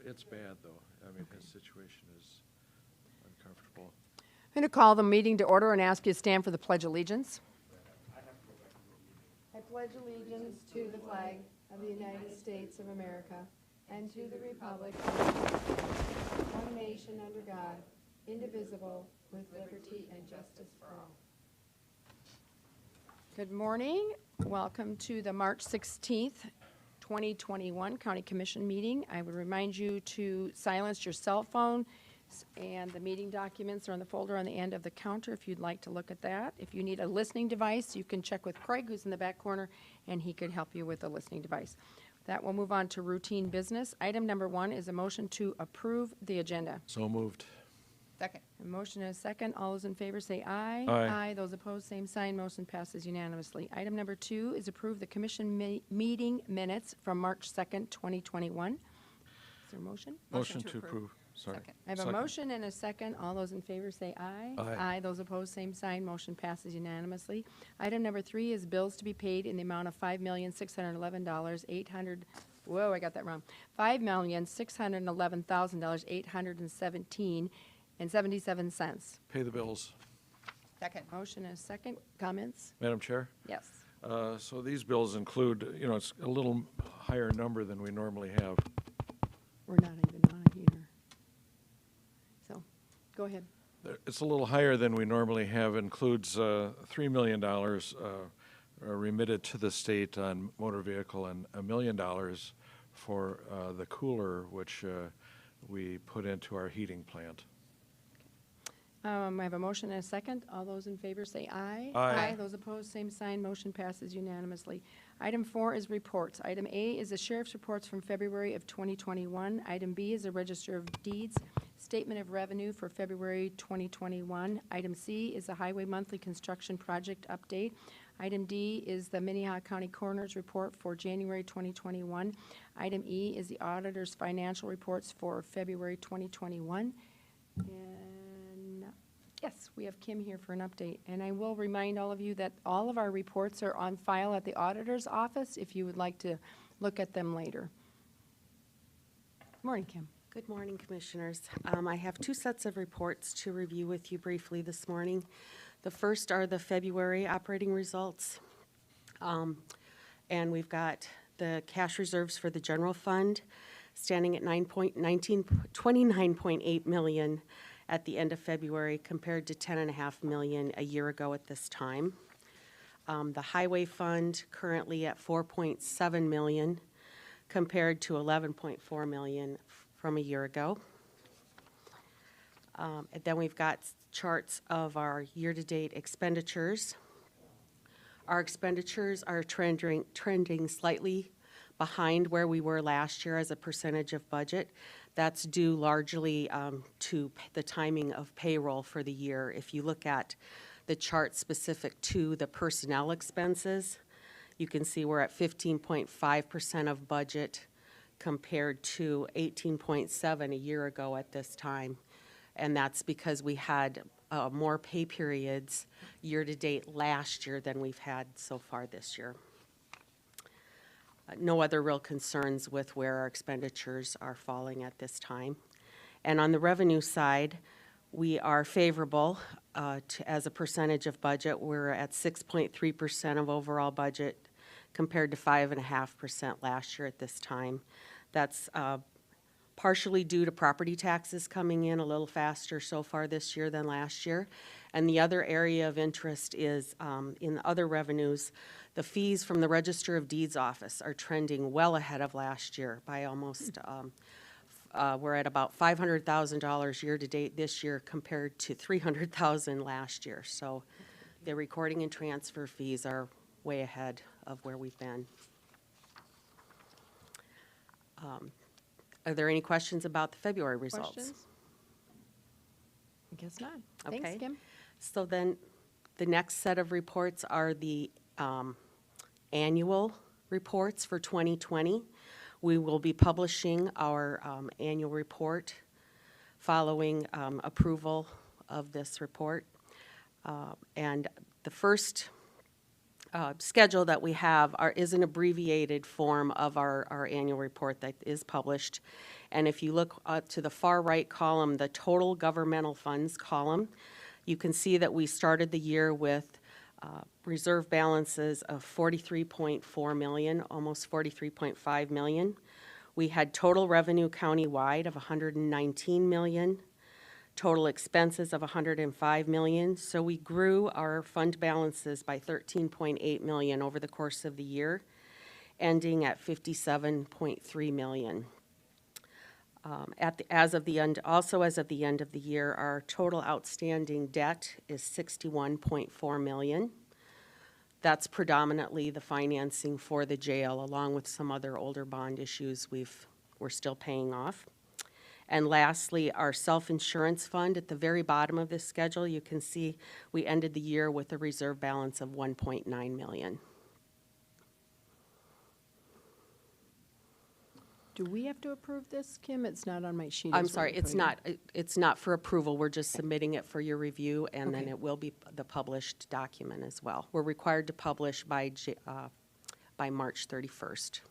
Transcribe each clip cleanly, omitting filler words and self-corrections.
it's bad, though. I mean, his situation is uncomfortable. I'm going to call the meeting to order and ask you to stand for the Pledge of Allegiance. I pledge allegiance to the flag of the United States of America and to the republic one nation under God, indivisible, with liberty and justice for all. Good morning. Welcome to the March 16th, 2021 County Commission meeting. I would remind you to silence your cell phone, and the meeting documents are in the folder on the end of the counter if you'd like to look at that. If you need a listening device, you can check with Craig, who's in the back corner, and he could help you with a listening device. That will move on to routine business. Item number 1 is a motion to approve the agenda. So moved. Second. A motion and a second. All those in favor say aye. Aye. Those opposed, same sign. Motion passes unanimously. Item number 2 is approve the commission meeting minutes from March 2nd, 2021. Is there a motion? Motion to approve. Sorry. Second. I have a motion and a second. All those in favor say aye. Aye. Those opposed, same sign. Motion passes unanimously. Item number 3 is bills to be paid in the amount of $5,611,800. Whoa, I got that wrong. $5,611,817.77. Pay the bills. Second. Motion and a second. Comments? Madam Chair? Yes. So these bills include, it's a little higher number than we normally have. We're not even on here. So, go ahead. It's a little higher than we normally have. Includes $3 million remitted to the state on motor vehicle and $1 million for the cooler, which we put into our heating plant. I have a motion and a second. All those in favor say aye. Aye. Those opposed, same sign. Motion passes unanimously. Item 4 is reports. Item A is the sheriff's reports from February of 2021. Item B is the Register of Deeds statement of revenue for February 2021. Item C is the Highway Monthly Construction Project update. Item D is the Minnehaha County Coroner's report for January 2021. Item E is the auditor's financial reports for February 2021. And yes, we have Kim here for an update. And I will remind all of you that all of our reports are on file at the auditor's office if you would like to look at them later. Morning, Kim. Good morning, Commissioners. I have 2 sets of reports to review with you briefly this morning. The first are the February operating results. And we've got the cash reserves for the general fund standing at $29.8 million at the end of February compared to $10.5 million a year ago at this time. The highway fund currently at $4.7 million compared to $11.4 million from a year ago. And then we've got charts of our year-to-date expenditures. Our expenditures are trending slightly behind where we were last year as a percentage of budget. That's due largely to the timing of payroll for the year. If you look at the chart specific to the personnel expenses, you can see we're at 15.5% of budget compared to 18.7% a year ago at this time. And that's because we had more pay periods year-to-date last year than we've had so far this year. No other real concerns with where our expenditures are falling at this time. And on the revenue side, we are favorable as a percentage of budget. We're at 6.3% of overall budget compared to 5.5% last year at this time. That's partially due to property taxes coming in a little faster so far this year than last year. And the other area of interest is in the other revenues, the fees from the Register of Deeds office are trending well ahead of last year by almost, we're at about $500,000 year-to-date this year compared to $300,000 last year. So the recording and transfer fees are way ahead of where we've been. Are there any questions about the February results? Questions? I guess not. Okay. Thanks, Kim. So then the next set of reports are the annual reports for 2020. We will be publishing our annual report following approval of this report. And the first schedule that we have is an abbreviated form of our annual report that is published. And if you look to the far right column, the total governmental funds column, you can see that we started the year with reserve balances of $43.4 million, almost $43.5 million. We had total revenue countywide of $119 million, total expenses of $105 million. So we grew our fund balances by $13.8 million over the course of the year, ending at $57.3 million. As of the end of the year, our total outstanding debt is $61.4 million. That's predominantly the financing for the jail, along with some other older bond issues we're still paying off. And lastly, our self-insurance fund, at the very bottom of this schedule, you can see we ended the year with a reserve balance of $1.9 million. Do we have to approve this, Kim? It's not on my sheet. I'm is what sorry, you're it's putting in. it's not for approval. We're just submitting it for your review, and then Okay. it will be the published document as well. We're required to publish by March 31st.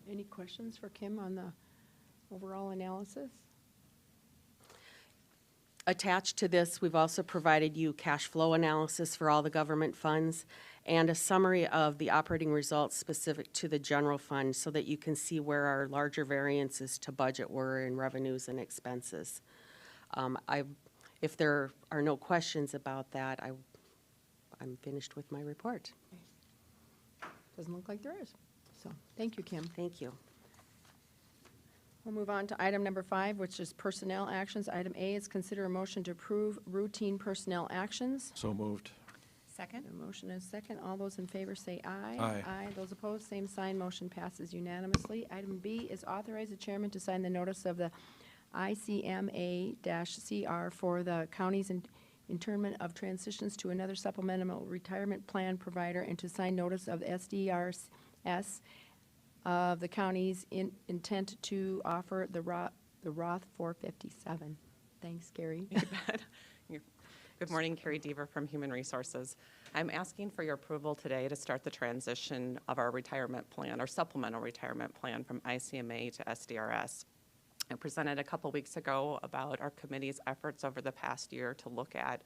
Any questions for Kim on the overall analysis? Attached to this, we've also provided you cash flow analysis for all the government funds and a summary of the operating results specific to the general fund so that you can see where our larger variances to budget were in revenues and expenses. If there are no questions about that, I'm finished with my report. Doesn't look like there is. So, thank you, Kim. Thank you. We'll move on to item number 5, which is personnel actions. Item A is consider a motion to approve routine personnel actions. So moved. Second? A motion and a second. All those in favor say aye. Aye. Aye. Those opposed, same sign. Motion passes unanimously. Item B is authorize the chairman to sign the notice of the ICMA-CR for the county's internment of transitions to another supplemental retirement plan provider and to sign notice of SDRS of the county's intent to offer the Roth 457. Thanks, Gary. Good morning, Carrie Deaver from Human Resources. I'm asking for your approval today to start the transition of our retirement plan, our supplemental retirement plan from ICMA to SDRS. I presented a couple weeks ago about our committee's efforts over the past year to look at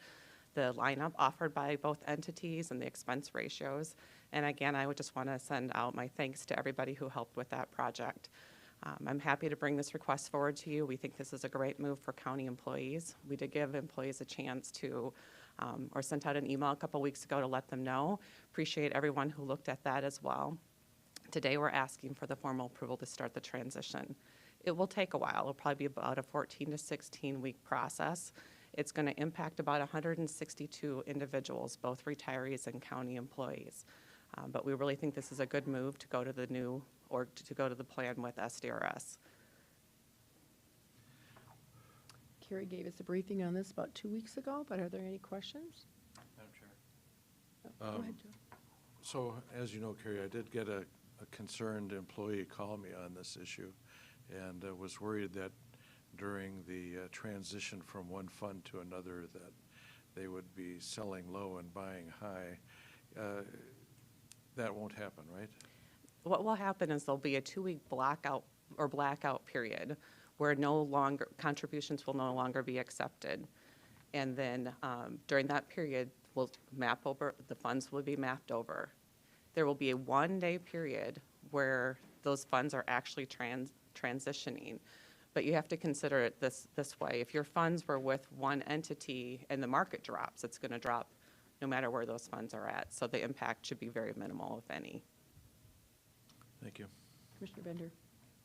the lineup offered by both entities and the expense ratios. And again, I would just want to send out my thanks to everybody who helped with that project. I'm happy to bring this request forward to you. We think this is a great move for county employees. We did give employees a chance to, or sent out an email a couple weeks ago to let them know. Appreciate everyone who looked at that as well. Today we're asking for the formal approval to start the transition. It will take a while. It'll probably be about a 14 to 16 week process. It's going to impact about 162 individuals, both retirees and county employees. But we really think this is a good move to go to the new, or to go to the plan with SDRS. Carrie gave us a briefing on this about 2 weeks ago, but are there any questions? Madam Chair. Go ahead, Joe. So, as you know, Carrie, I did get a concerned employee call me on this issue and was worried that during the transition from one fund to another that they would be selling low and buying high. That won't happen, right? What will happen is there'll be a 2-week blackout period where contributions will no longer be accepted. And then during that period, the funds will be mapped over. There will be a 1-day period where those funds are actually transitioning. But you have to consider it this way. If your funds were with one entity and the market drops, it's going to drop no matter where those funds are at. So the impact should be very minimal, if any. Thank you. Commissioner Bender.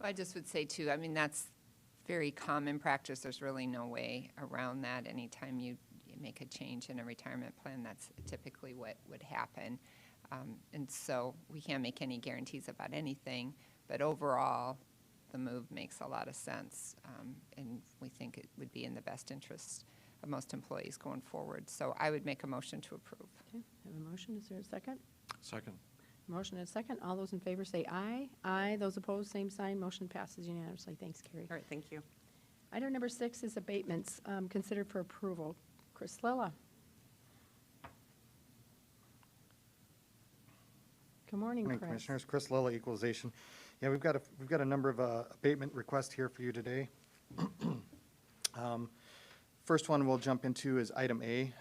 I just would say, too, I mean, that's very common practice. There's really no way around that. Anytime you make a change in a retirement plan, that's typically what would happen. And so we can't make any guarantees about anything. But overall, the move makes a lot of sense. And we think it would be in the best interest of most employees going forward. So I would make a motion to approve. Okay, I have a motion. Is there a second? Second. Motion and a second. All those in favor say aye. Aye. Those opposed, same sign. Motion passes unanimously. Thanks, Carrie. All right, thank you. Item number 6 is abatements considered for approval. Chris Lilla. Good morning, Morning, Chris. Commissioners. Chris Lilla, Equalization. Yeah, we've got a number of abatement requests here for you today. First one we'll jump into is item A,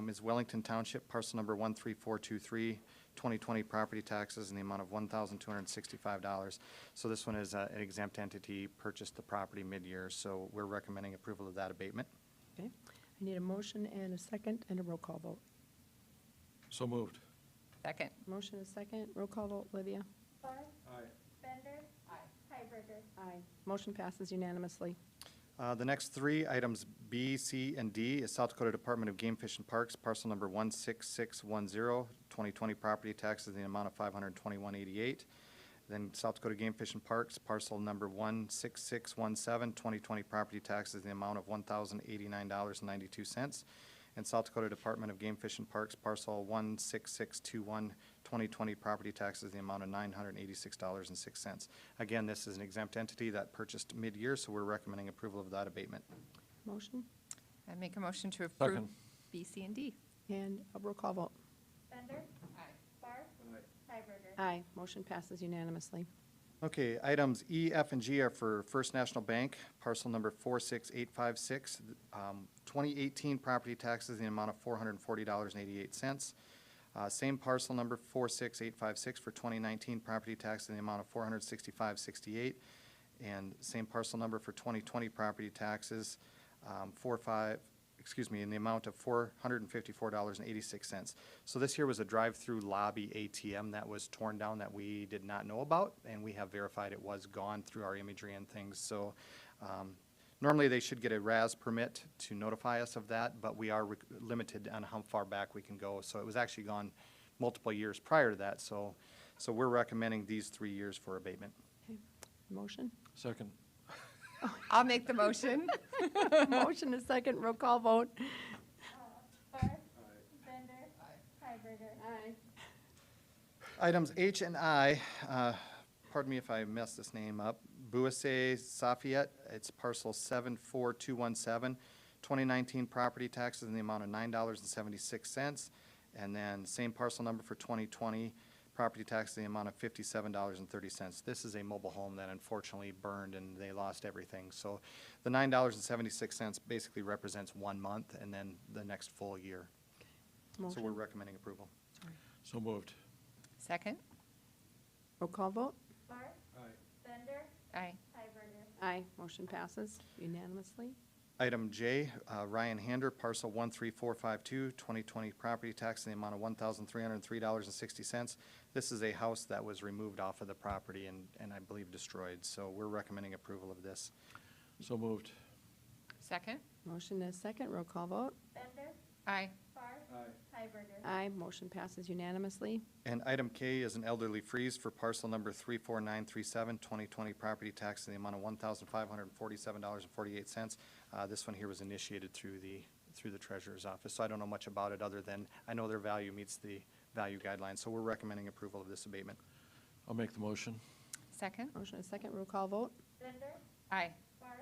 is Wellington Township, parcel number 13423, 2020 property taxes in the amount of $1,265. So this one is an exempt entity, purchased the property mid-year, so we're recommending approval of that abatement. Okay. I need a motion and a second and a roll call vote. So moved. Second. Motion and a second, roll call vote, Olivia. Barth. Aye. Bender. Aye. Hiberger. Aye. Motion passes unanimously. The next three, items B, C, and D, is South Dakota Department of Game Fish and Parks, parcel number 16610, 2020 property taxes in the amount of $521.88. Then South Dakota Game Fish and Parks, parcel number 16617, 2020 property taxes in the amount of $1,089.92. And South Dakota Department of Game Fish and Parks, parcel 16621, 2020 property taxes in the amount of $986.06. Again, this is an exempt entity that purchased mid-year, so we're recommending approval of that abatement. Motion I make a motion to approve Second. B, C, and D. and a roll call vote. Bender. Aye. Barth. Hiberger. Aye. Motion passes unanimously. Okay, items E, F, and G are for First National Bank, parcel number 46856, 2018 property taxes in the amount of $440.88. Same parcel number 46856 for 2019 property tax in the amount of $465.68. And same parcel number for 2020 property taxes, in the amount of $454.86. So this here was a drive-through lobby ATM that was torn down that we did not know about, and we have verified it was gone through our imagery and things. So normally they should get a RAS permit to notify us of that, but we are limited on how far back we can go. So it was actually gone multiple years prior to that. So we're recommending these 3 years for abatement. Okay. Motion? Second. I'll make the motion. Motion and second, roll call vote. Barth. Bender. Hiberger. Aye. Items H and I, pardon me if I mess this name up, Buase Safiet, it's parcel 74217, 2019 property taxes in the amount of $9.76. And then same parcel number for 2020, property tax in the amount of $57.30. This is a mobile home that unfortunately burned and they lost everything. So the $9.76 basically represents 1 month and then the next full year. So we're Motion. recommending approval. So moved. Second. Roll call vote. Barth. Aye. Bender. Aye. Hiberger. Aye. Motion passes unanimously. Item J, Ryan Hander, parcel 13452, 2020 property tax in the amount of $1,303.60. This is a house that was removed off of the property and I believe destroyed. So we're recommending approval of this. So moved. Second. Motion and second, roll call vote. Bender. Aye. Barth. Hiberger. Aye. Motion passes unanimously. And item K is an elderly freeze for parcel number 34937, 2020 property tax in the amount of $1,547.48. This one here was initiated through the treasurer's office, so I don't know much about it other than I know their value meets the value guidelines, so we're recommending approval of this abatement. I'll make the motion. Second. Motion and second, roll call vote. Bender. Aye. Barth.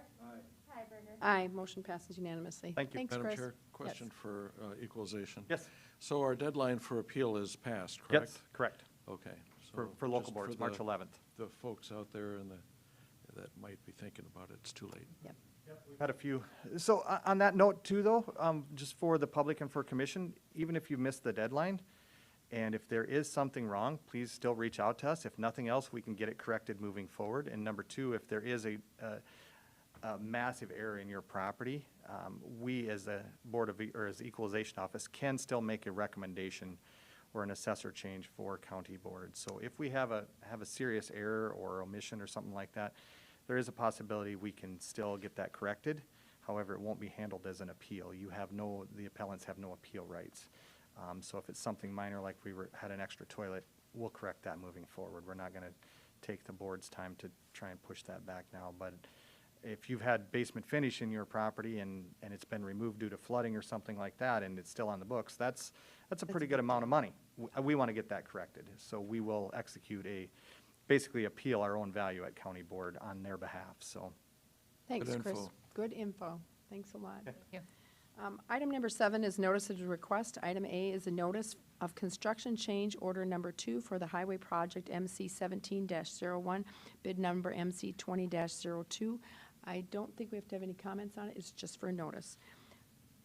Hiberger. Aye. Motion passes unanimously. Thank you. Thanks, Madam Chris. Chair, question for equalization. Yes. So our deadline for appeal is passed, correct? Yes, correct. Okay. For so local just boards, for March the- 11th. The folks out there that might be thinking about it, it's too late. Yep. We've had a few. So on that note too, though, just for the public and for commission, even if you missed the deadline, and if there is something wrong, please still reach out to us. If nothing else, we can get it corrected moving forward. And number two, if there is a massive error in your property, we as a board of, or as the equalization office can still make a recommendation or an assessor change for county board. So if we have a serious error or omission or something like that, there is a possibility we can still get that corrected. However, it won't be handled as an appeal. The appellants have no appeal rights. So if it's something minor, like had an extra toilet, we'll correct that moving forward. We're not gonna take the board's time to try and push that back now. But if you've had basement finish in your property and it's been removed due to flooding or something like that, and it's still on the books, that's a pretty good amount of money. We want to get that corrected. So we will execute basically appeal our own value at county board on their behalf, so. Thanks, Good Chris. info. Good info. Thanks a lot. Thank you. Item number 7 is notice of request. Item A is a notice of construction change order number 2 for the highway project MC 17-01, bid number MC 20-02. I don't think we have to have any comments on it. It's just for a notice.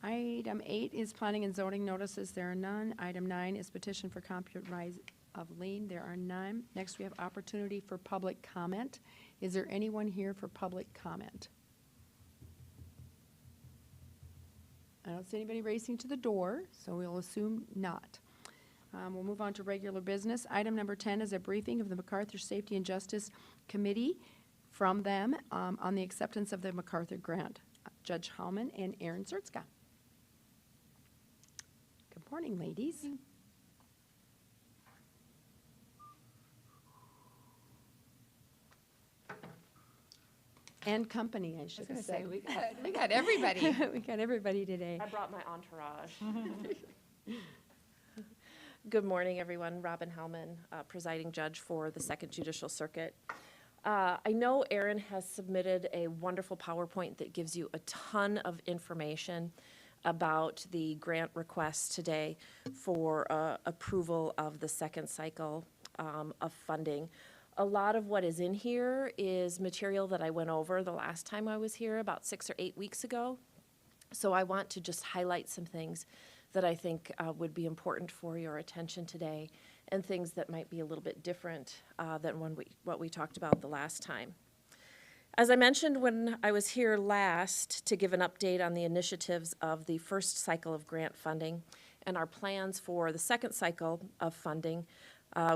Item 8 is planning and zoning notices. There are none. Item 9 is petition for compromise of lien. There are none. Next, we have opportunity for public comment. Is there anyone here for public comment? I don't see anybody racing to the door, so we'll assume not. We'll move on to regular business. Item number 10 is a briefing of the MacArthur Safety and Justice Committee from them on the acceptance of the MacArthur grant. Judge Hallman and Aaron Zertzka. Good morning, ladies. And company, I should I have was gonna said. say, we got everybody. We got everybody today. I brought my entourage. Good morning, everyone. Robin Hellman, presiding judge for the Second Judicial Circuit. I know Aaron has submitted a wonderful PowerPoint that gives you a ton of information about the grant request today for approval of the second cycle of funding. A lot of what is in here is material that I went over the last time I was here about 6 or 8 weeks ago. So I want to just highlight some things that I think would be important for your attention today, and things that might be a little bit different than what we talked about the last time. As I mentioned when I was here last to give an update on the initiatives of the first cycle of grant funding and our plans for the second cycle of funding,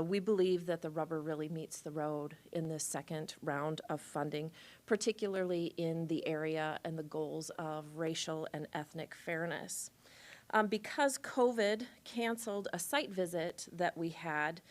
we believe that the rubber really meets the road in this second round of funding, particularly in the area and the goals of racial and ethnic fairness. Because COVID canceled a site visit that we had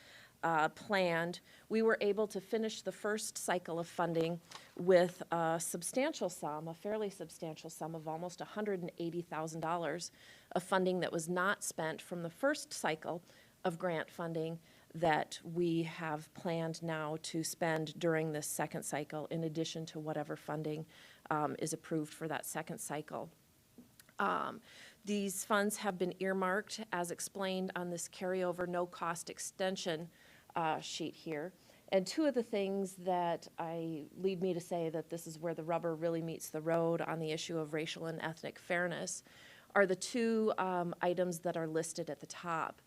planned, we were able to finish the first cycle of funding with a substantial sum, a fairly substantial sum of almost $180,000 of funding that was not spent from the first cycle of grant funding that we have planned now to spend during this second cycle, in addition to whatever funding is approved for that second cycle. These funds have been earmarked as explained on this carryover no-cost extension sheet here. And two of the things that lead me to say that this is where the rubber really meets the road on the issue of racial and ethnic fairness are the two items that are listed at the top.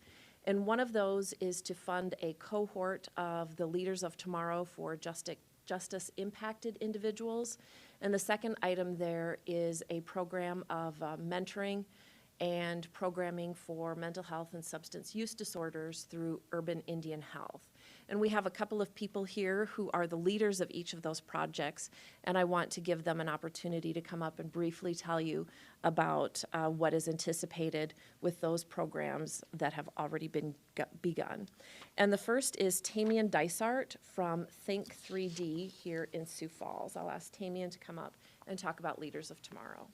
And one of those is to fund a cohort of the Leaders of Tomorrow for justice-impacted individuals. And the second item there is a program of mentoring and programming for mental health and substance use disorders through Urban Indian Health. And we have a couple of people here who are the leaders of each of those projects, and I want to give them an opportunity to come up and briefly tell you about what is anticipated with those programs that have already been begun. And the first is Tamian Dysart from Think 3D here in Sioux Falls. I'll ask Tamian to come up and talk about Leaders of Tomorrow.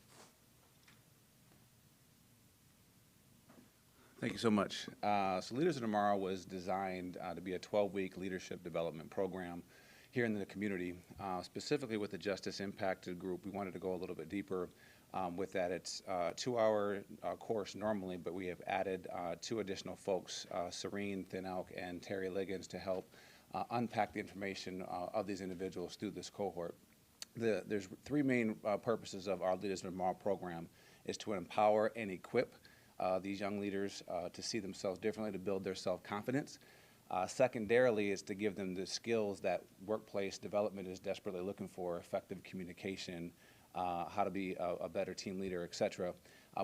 Thank you so much. So Leaders of Tomorrow was designed to be a 12-week leadership development program here in the community, specifically with the Justice Impacted group. We wanted to go a little bit deeper with that. It's a 2-hour course normally, but we have added 2 additional folks, Serene Thin-Elk and Terry Liggins, to help unpack the information of these individuals through this cohort. There's 3 main purposes of our Leaders of Tomorrow program, is to empower and equip these young leaders to see themselves differently, to build their self-confidence. Secondarily, is to give them the skills that workplace development is desperately looking for: effective communication, how to be a better team leader, etc.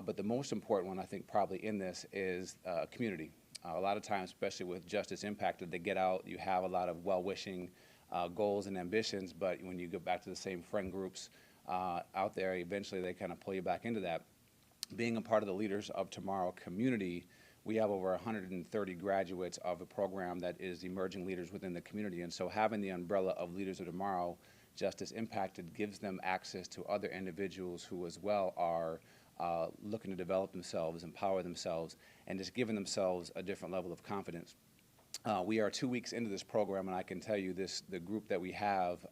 But the most important one, I think, probably in this is community. A lot of times, especially with Justice Impacted, they get out, you have a lot of well-wishing goals and ambitions, but when you go back to the same friend groups out there, eventually they kind of pull you back into that. Being a part of the Leaders of Tomorrow community, we have over 130 graduates of a program that is emerging leaders within the community. And so having the umbrella of Leaders of Tomorrow, Justice Impacted, gives them access to other individuals who as well are looking to develop themselves, empower themselves, and just giving themselves a different level of confidence. We are 2 weeks into this program, and I can tell you the group that we have,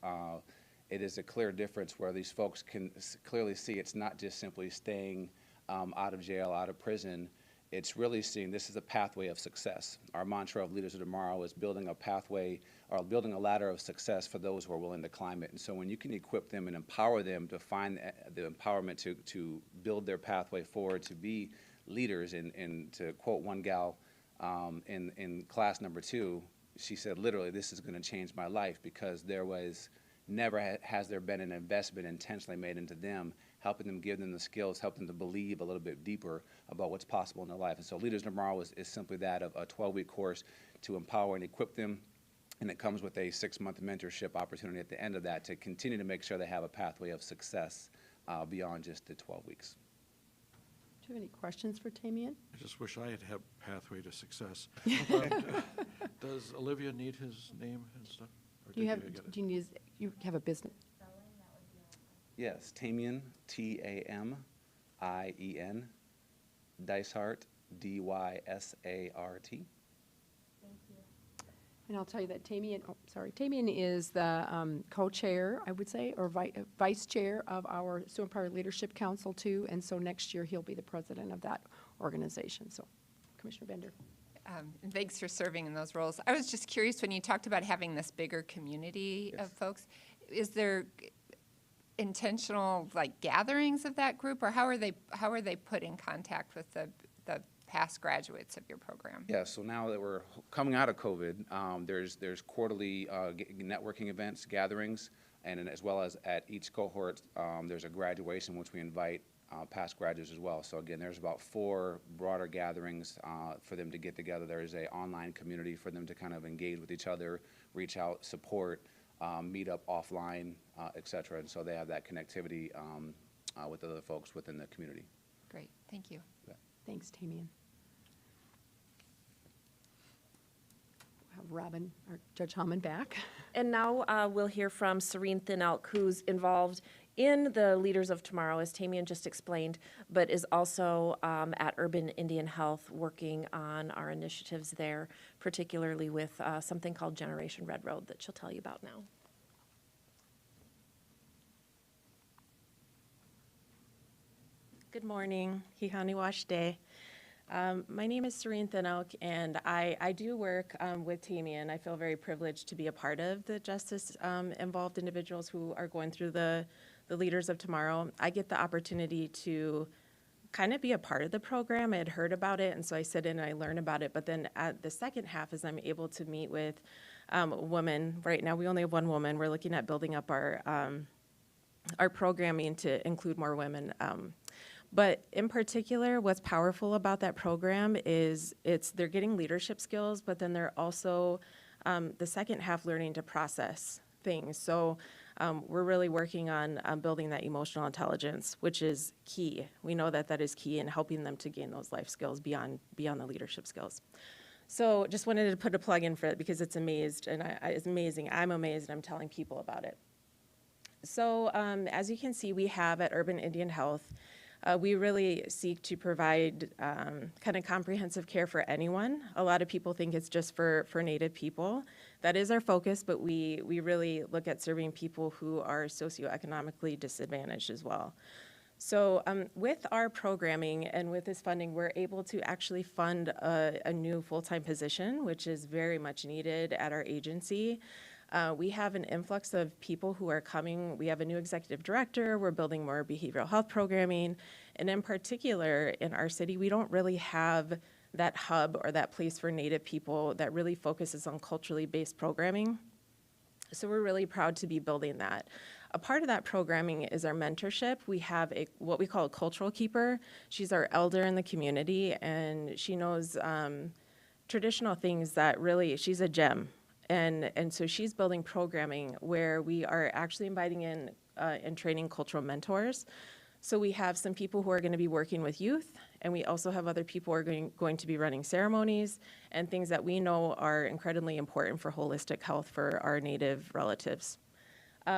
it is a clear difference where these folks can clearly see it's not just simply staying out of jail, out of prison, it's really seeing this is a pathway of success. Our mantra of Leaders of Tomorrow is building a pathway or building a ladder of success for those who are willing to climb it. And so when you can equip them and empower them to find the empowerment to build their pathway forward, to be leaders, and to quote one gal in class number 2, she said, literally, this is going to change my life, because there was never has there been an investment intentionally made into them, helping them, give them the skills, help them to believe a little bit deeper about what's possible in their life. And so Leaders Tomorrow is simply that, of a 12-week course to empower and equip them, and it comes with a 6-month mentorship opportunity at the end of that to continue to make sure they have a pathway of success beyond just the 12 weeks. Do you have any questions for Tamian? I just wish I had had pathway to success. Does Olivia need his name and stuff? Or Do you did have, get it? do you need, you have a business? Yes, Tamian, Tamien, Dysart, Dysart. And I'll tell you that Tamian is the co-chair, I would say, or vice chair of our Sioux Empire Leadership Council too, and so next year he'll be the president of that organization. So, Commissioner Bender. And thanks for serving in those roles. I was just curious, when you talked about having this bigger community of folks, is there intentional gatherings of that group, or how are they put in contact with the past graduates of your program? Yeah, so now that we're coming out of COVID, there's quarterly networking events, gatherings, and as well as at each cohort, there's a graduation which we invite past graduates as well. So again, there's about 4 broader gatherings for them to get together. There is an online community for them to kind of engage with each other, reach out, support, meet up offline, et cetera. And so they have that connectivity with other folks within the community. Great, thank you. Thanks, Tamian. We'll have Robin, or Judge Hallman, back. And now we'll hear from Serene Thin-Elk, who's involved in the Leaders of Tomorrow, as Tamian just explained, but is also at Urban Indian Health working on our initiatives there, particularly with something called Generation Red Road that she'll tell you about now. Good morning. Hihani Wash Day. My name is Serene Thin-Elk, and I do work with Tamian. I feel very privileged to be a part of the justice-involved individuals who are going through the Leaders of Tomorrow. I get the opportunity to kind of be a part of the program. I had heard about it, and so I sit in and I learn about it. But then at the second half is I'm able to meet with women. Right now we only have one woman. We're looking at building up our programming to include more women. But in particular, what's powerful about that program is they're getting leadership skills, but then they're also the second half learning to process things. So we're really working on building that emotional intelligence, which is key. We know that that is key in helping them to gain those life skills beyond the leadership skills. So just wanted to put a plug in for it because it's it's amazing. I'm amazed, and I'm telling people about it. So as you can see, we have at Urban Indian Health, we really seek to provide kind of comprehensive care for anyone. A lot of people think it's just for Native people. That is our focus, but we really look at serving people who are socioeconomically disadvantaged as well. So with our programming and with this funding, we're able to actually fund a new full-time position, which is very much needed at our agency. We have an influx of people who are coming. We have a new executive director. We're building more behavioral health programming. And in particular, in our city, we don't really have that hub or that place for Native people that really focuses on culturally based programming. So we're really proud to be building that. A part of that programming is our mentorship. We have what we call a cultural keeper. She's our elder in the community, and she knows traditional things that really, she's a gem. And so she's building programming where we are actually inviting in and training cultural mentors. So we have some people who are going to be working with youth, and we also have other people who are going to be running ceremonies and things that we know are incredibly important for holistic health for our Native relatives.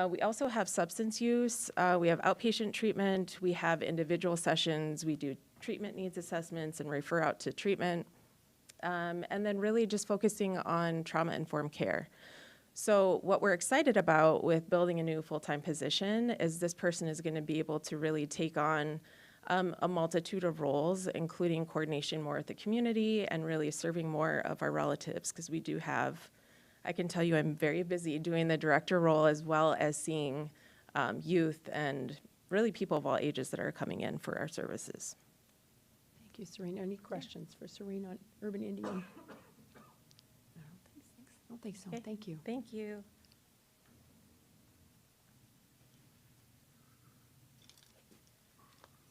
We also have substance use. We have outpatient treatment. We have individual sessions. We do treatment needs assessments and refer out to treatment. And then really just focusing on trauma-informed care. So what we're excited about with building a new full-time position is this person is going to be able to really take on a multitude of roles, including coordination more with the community and really serving more of our relatives, because we do have, I can tell you I'm very busy doing the director role as well as seeing youth and really people of all ages that are coming in for our services. Thank you, Serena. Any questions for Serena on Urban Indian? I don't think so. Okay. Thank you. Thank you.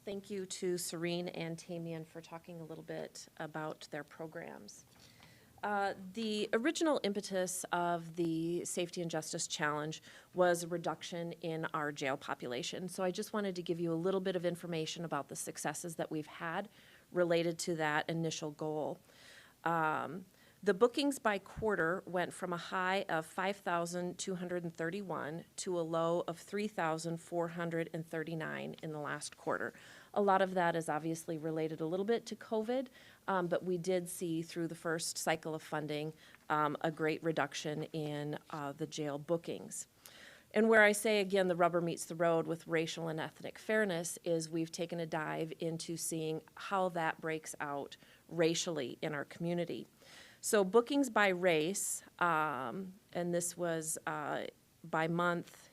Thank you to Serene and Tamian for talking a little bit about their programs. The original impetus of the Safety and Justice Challenge was a reduction in our jail population. So I just wanted to give you a little bit of information about the successes that we've had related to that initial goal. The bookings by quarter went from a high of 5,231 to a low of 3,439 in the last quarter. A lot of that is obviously related a little bit to COVID, but we did see through the first cycle of funding a great reduction in the jail bookings. And where I say, again, the rubber meets the road with racial and ethnic fairness is we've taken a dive into seeing how that breaks out racially in our community. So bookings by race, and this was by month,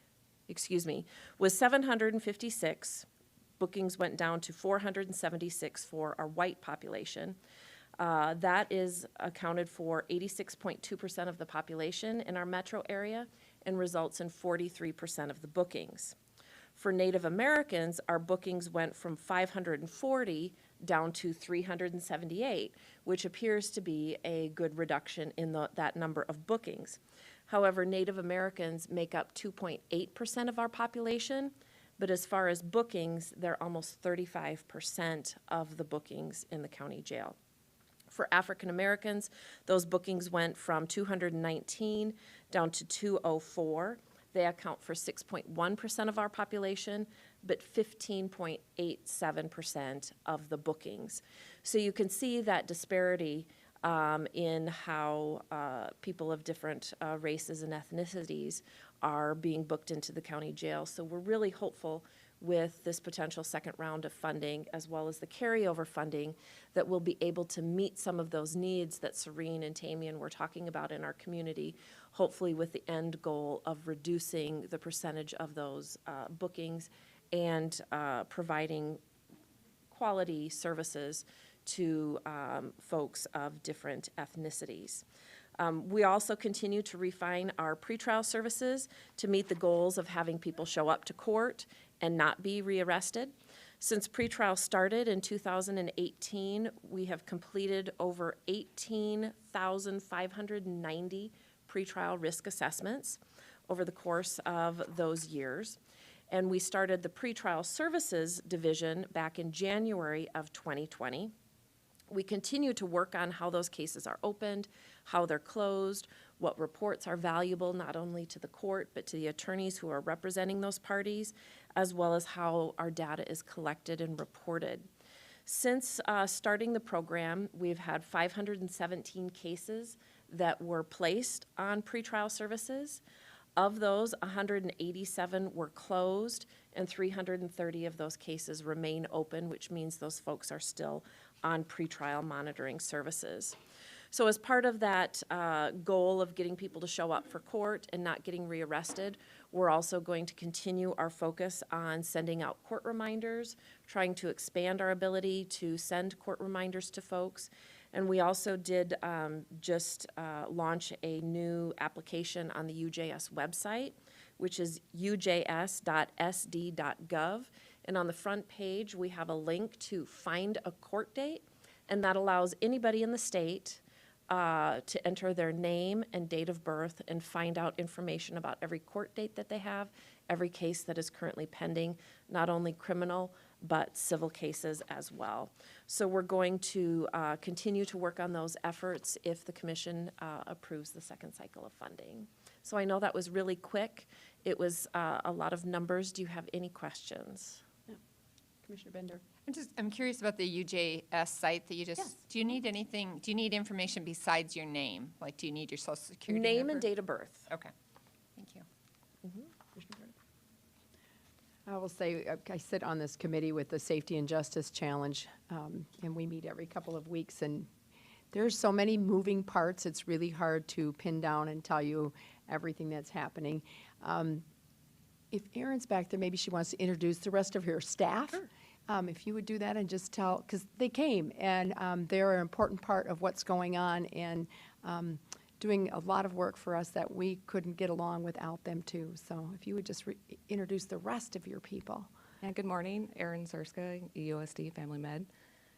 was 756. Bookings went down to 476 for our white population. That is accounted for 86.2% of the population in our metro area and results in 43% of the bookings. For Native Americans, our bookings went from 540 down to 378, which appears to be a good reduction in that number of bookings. However, Native Americans make up 2.8% of our population, but as far as bookings, they're almost 35% of the bookings in the county jail. For African Americans, those bookings went from 219 down to 204. They account for 6.1% of our population, but 15.87% of the bookings. So you can see that disparity in how people of different races and ethnicities are being booked into the county jail. So we're really hopeful with this potential second round of funding, as well as the carryover funding, that we'll be able to meet some of those needs that Serene and Tamian were talking about in our community, hopefully with the end goal of reducing the percentage of those bookings and providing quality services to folks of different ethnicities. We also continue to refine our pretrial services to meet the goals of having people show up to court and not be rearrested. Since pretrial started in 2018, we have completed over 18,590 pretrial risk assessments over the course of those years. And we started the pretrial services division back in January of 2020. We continue to work on how those cases are opened, how they're closed, what reports are valuable not only to the court but to the attorneys who are representing those parties, as well as how our data is collected and reported. Since starting the program, we've had 517 cases that were placed on pretrial services. Of those, 187 were closed, and 330 of those cases remain open, which means those folks are still on pretrial monitoring services. So as part of that goal of getting people to show up for court and not getting rearrested, we're also going to continue our focus on sending out court reminders, trying to expand our ability to send court reminders to folks. And we also did just launch a new application on the UJS website, which is ujs.sd.gov. And on the front page, we have a link to find a court date, and that allows anybody in the state to enter their name and date of birth and find out information about every court date that they have, every case that is currently pending, not only criminal, but civil cases as well. So we're going to continue to work on those efforts if the commission approves the second cycle of funding. So I know that was really quick. It was a lot of numbers. Do you have any questions? Commissioner Bender. I'm curious about the UJS site that you just, Yes. do you need anything, do you need information besides your name? Like, do you need your social security Name number? and date of birth. Okay, thank you. Commissioner Bender. I will say, I sit on this committee with the Safety and Justice Challenge, and we meet every couple of weeks, and there's so many moving parts, it's really hard to pin down and tell you everything that's happening. If Erin's back there, maybe she wants to introduce the rest of her staff. If you would do that and just tell, because they came, and they're an important part of what's going on, and doing a lot of work for us that we couldn't get along without them too. So if you would just introduce the rest of your people. Yeah, good morning, Erin Zerska, EUSD Family Med.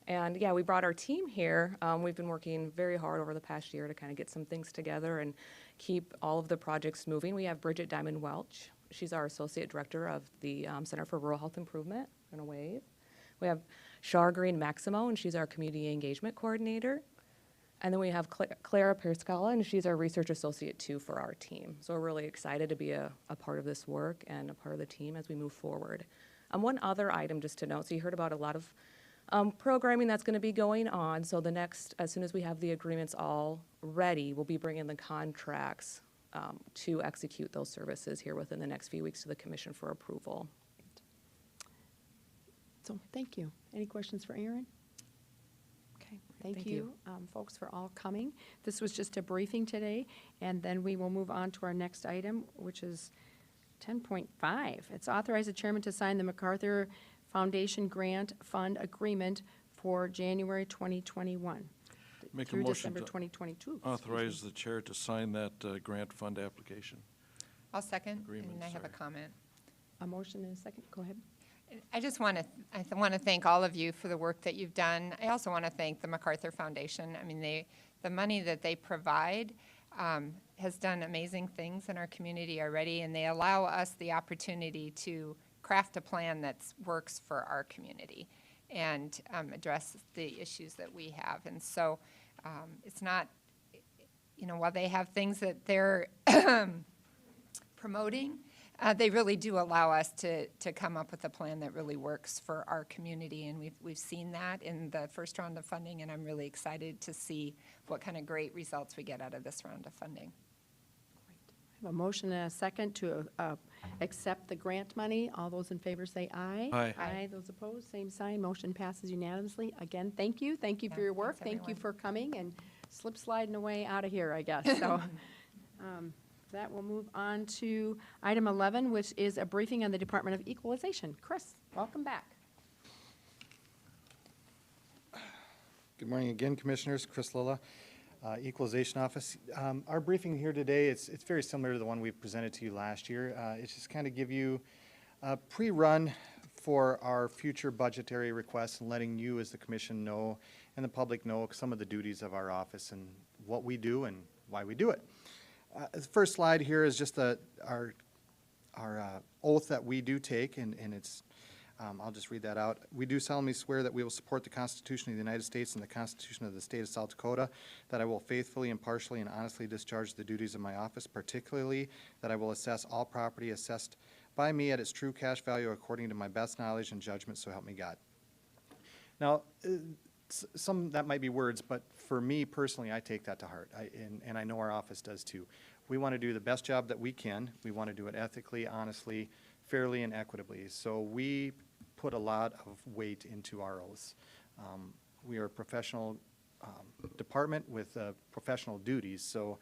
And yeah, we brought our team here. We've been working very hard over the past year to kind of get some things together and keep all of the projects moving. We have Bridget Diamond Welch. She's our Associate Director of the Center for Rural Health Improvement, in a wave. We have Shar Green Maximo, and she's our Community Engagement Coordinator. And then we have Clara Perscala, and she's our Research Associate too for our team. So we're really excited to be a part of this work and a part of the team as we move forward. One other item just to note, so you heard about a lot of programming that's going to be going on. So the next, as soon as we have the agreements all ready, we'll be bringing the contracts to execute those services here within the next few weeks to the Commission for approval. So thank you. Any questions for Erin? Okay, thank you, folks, for all coming. This was just a briefing today, and then we will move on to our next item, which is 10.5. It's authorize the chairman to sign the MacArthur Foundation Grant Fund Agreement for January 2021 Make a through motion December to 2022. authorize the chair to sign that grant fund application. I'll second, Agreement, and I have a sorry. comment. A motion and a second. Go ahead. I just want to thank all of you for the work that you've done. I also want to thank the MacArthur Foundation. I mean, the money that they provide has done amazing things in our community already, and they allow us the opportunity to craft a plan that works for our community and address the issues that we have. And so it's not, while they have things that they're promoting, they really do allow us to come up with a plan that really works for our community, and we've seen that in the first round of funding, and I'm really excited to see what kind of great results we get out of this round of funding. I have a motion and a second to accept the grant money. All those in favor say aye. Aye. Aye. Those opposed, same sign. Motion passes unanimously. Again, thank you. Thank you for Yeah, your work. thanks, Thank you everyone. for coming and slip sliding away out of here, I guess. So that will move on to item 11, which is a briefing on the Department of Equalization. Chris, welcome back. Good morning again, Commissioners. Chris Lilla, Equalization Office. Our briefing here today, it's very similar to the one we presented to you last year. It's just kind of give you a pre-run for our future budgetary requests and letting you as the Commission know and the public know some of the duties of our office and what we do and why we do it. The first slide here is just our oath that we do take, and it's I'll just read that out. We do solemnly swear that we will support the Constitution of the United States and the Constitution of the State of South Dakota, that I will faithfully, impartially, and honestly discharge the duties of my office, particularly that I will assess all property assessed by me at its true cash value according to my best knowledge and judgment, so help me God. Now, some that might be words, but for me personally, I take that to heart, and I know our office does too. We want to do the best job that we can. We want to do it ethically, honestly, fairly, and equitably. So we put a lot of weight into our oaths. We are a professional department with professional duties, so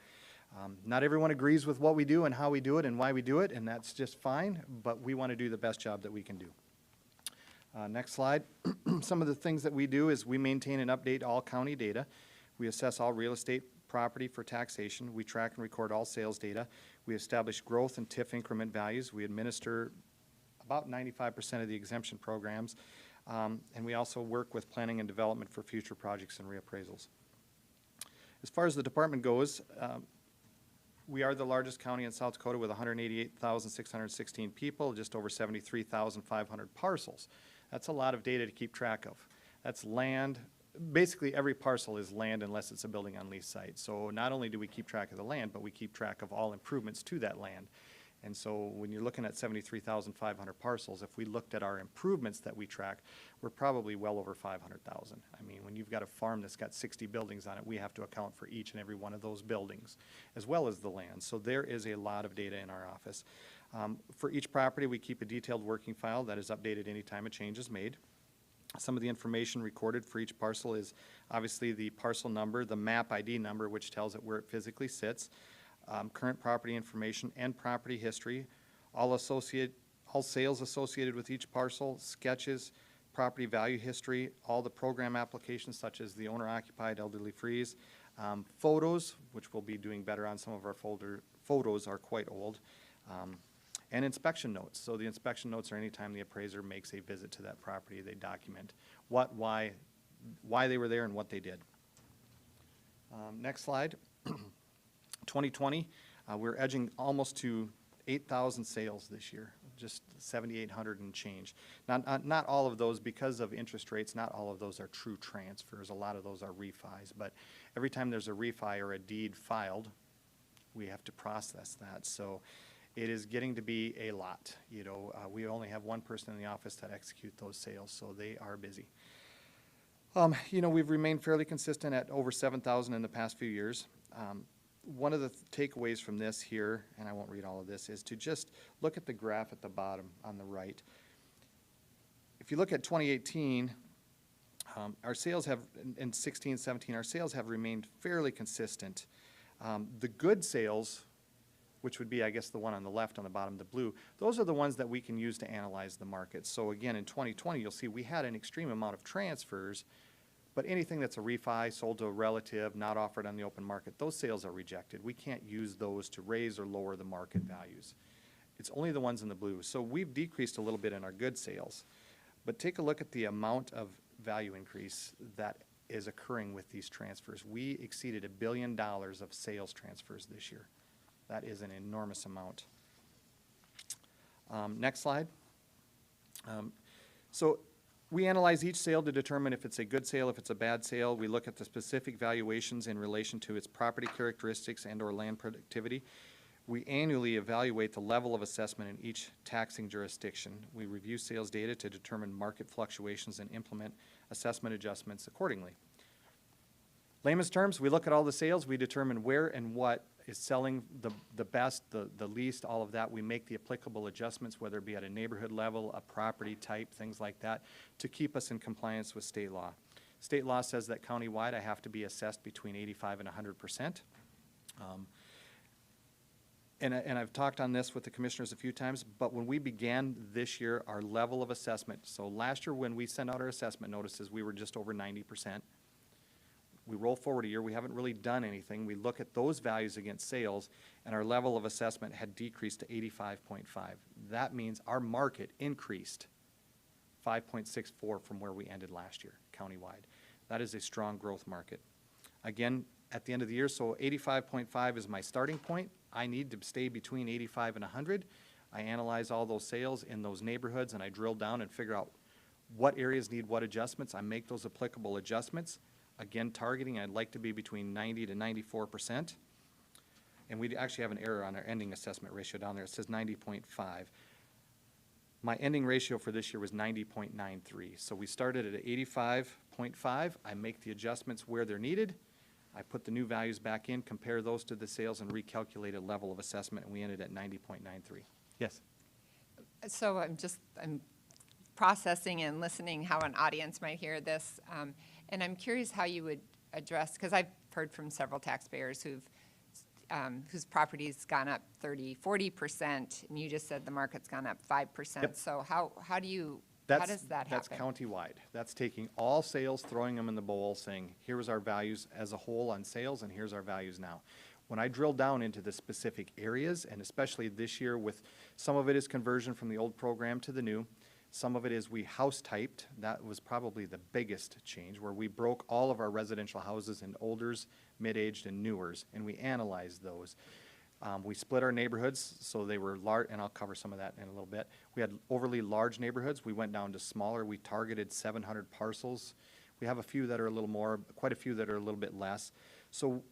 not everyone agrees with what we do and how we do it and why we do it, and that's just fine, but we want to do the best job that we can do. Next slide. Some of the things that we do is we maintain and update all county data. We assess all real estate property for taxation. We track and record all sales data. We establish growth and TIF increment values. We administer about 95% of the exemption programs. And we also work with planning and development for future projects and reappraisals. As far as the department goes, we are the largest county in South Dakota with 188,616 people, just over 73,500 parcels. That's a lot of data to keep track of. That's land. Basically, every parcel is land unless it's a building on lease site. So not only do we keep track of the land, but we keep track of all improvements to that land. And so when you're looking at 73,500 parcels, if we looked at our improvements that we track, we're probably well over 500,000. I mean, when you've got a farm that's got 60 buildings on it, we have to account for each and every one of those buildings, as well as the land. So there is a lot of data in our office. For each property, we keep a detailed working file that is updated anytime a change is made. Some of the information recorded for each parcel is obviously the parcel number, the map ID number, which tells it where it physically sits, current property information and property history, all sales associated with each parcel, sketches, property value history, all the program applications such as the owner-occupied elderly freeze, photos, which we'll be doing better on. Some of our photos are quite old, and inspection notes. So the inspection notes are anytime the appraiser makes a visit to that property, they document why they were there and what they did. Next slide. 2020, we're edging almost to 8,000 sales this year, just 7,800 and change. Not all of those, because of interest rates, not all of those are true transfers. A lot of those are refis, but every time there's a refi or a deed filed, we have to process that. So it is getting to be a lot. You know, we only have one person in the office that execute those sales, so they are busy. You know, we've remained fairly consistent at over 7,000 in the past few years. One of the takeaways from this here, and I won't read all of this, is to just look at the graph at the bottom on the right. If you look at 2018, our sales have, in 16, 17, our sales have remained fairly consistent. The good sales, which would be, I guess, the one on the left on the bottom, the blue, those are the ones that we can use to analyze the market. So again, in 2020, you'll see we had an extreme amount of transfers, but anything that's a refi, sold to a relative, not offered on the open market, those sales are rejected. We can't use those to raise or lower the market values. It's only the ones in the blue. So we've decreased a little bit in our good sales, but take a look at the amount of value increase that is occurring with these transfers. We exceeded $1 billion of sales transfers this year. That is an enormous amount. Next slide. So we analyze each sale to determine if it's a good sale, if it's a bad sale. We look at the specific valuations in relation to its property characteristics and or land productivity. We annually evaluate the level of assessment in each taxing jurisdiction. We review sales data to determine market fluctuations and implement assessment adjustments accordingly. Layman's terms, we look at all the sales, we determine where and what is selling the best, the least, all of that. We make the applicable adjustments, whether it be at a neighborhood level, a property type, things like that, to keep us in compliance with state law. State law says that countywide I have to be assessed between 85 and 100%. And I've talked on this with the commissioners a few times, but when we began this year, our level of assessment, so last year when we sent out our assessment notices, we were just over 90%. We roll forward a year, we haven't really done anything. We look at those values against sales, and our level of assessment had decreased to 85.5. That means our market increased 5.64 from where we ended last year, countywide. That is a strong growth market. Again, at the end of the year, so 85.5 is my starting point. I need to stay between 85 and 100. I analyze all those sales in those neighborhoods, and I drill down and figure out what areas need what adjustments. I make those applicable adjustments. Again, targeting, I'd like to be between 90 to 94%. And we actually have an error on our ending assessment ratio down there. It says 90.5. My ending ratio for this year was 90.93. So we started at 85.5. I make the adjustments where they're needed. I put the new values back in, compare those to the sales, and recalculate a level of assessment, and we ended at 90.93. Yes? So I'm processing and listening how an audience might hear this. And I'm curious how you would address, because I've heard from several taxpayers whose property's gone up 30, 40%, and you just said the market's gone up 5%. Yep. So how does that happen? That's countywide. That's taking all sales, throwing them in the bowl, saying, here's our values as a whole on sales, and here's our values now. When I drill down into the specific areas, and especially this year with, some of it is conversion from the old program to the new, some of it is we house typed. That was probably the biggest change, where we broke all of our residential houses in olders, mid-aged, and newers, and we analyzed those. We split our neighborhoods, so they were large, and I'll cover some of that in a little bit. We had overly large neighborhoods. We went down to smaller. We targeted 700 parcels. We have a few that are a little more, quite a few that are a little bit less. So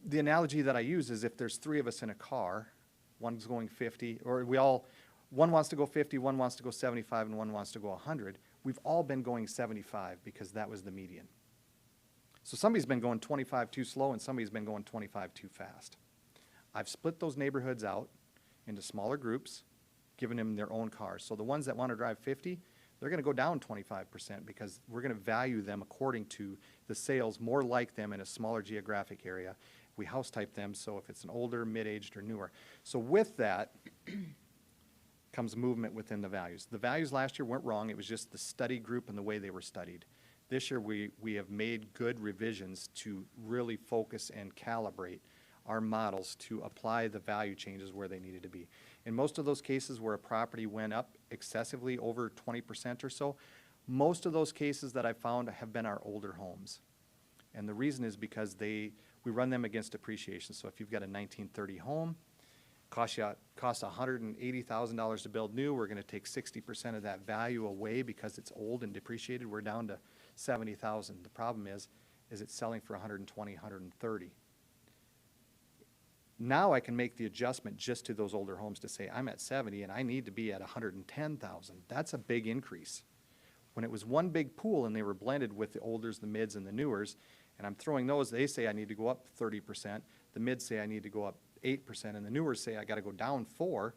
the analogy that I use is if there's 3 of us in a car, one's going 50, or one wants to go 50, one wants to go 75, and one wants to go 100. We've all been going 75 because that was the median. So somebody's been going 25 too slow, and somebody's been going 25 too fast. I've split those neighborhoods out, into smaller groups, giving them their own cars. So the ones that want to drive 50, they're going to go down 25% because we're going to value them according to the sales more like them in a smaller geographic area. We house type them, so if it's an older, mid-aged, or newer. So with that comes movement within the values. The values last year weren't wrong. It was just the study group and the way they were studied. This year we have made good revisions to really focus and calibrate our models to apply the value changes where they needed to be. In most of those cases where a property went up excessively over 20% or so, most of those cases that I found have been our older homes. And the reason is because we run them against depreciation. So if you've got a 1930 home, costs $180,000 to build new, we're going to take 60% of that value away because it's old and depreciated. We're down to $70,000. The problem is it's selling for 120, 130. Now I can make the adjustment just to those older homes to say I'm at 70 and I need to be at 110,000. That's a big increase. When it was one big pool and they were blended with the olders, the mids, and the newers, and I'm throwing those, they say I need to go up 30%. The mids say I need to go up 8%, and the newers say I got to go down 4%.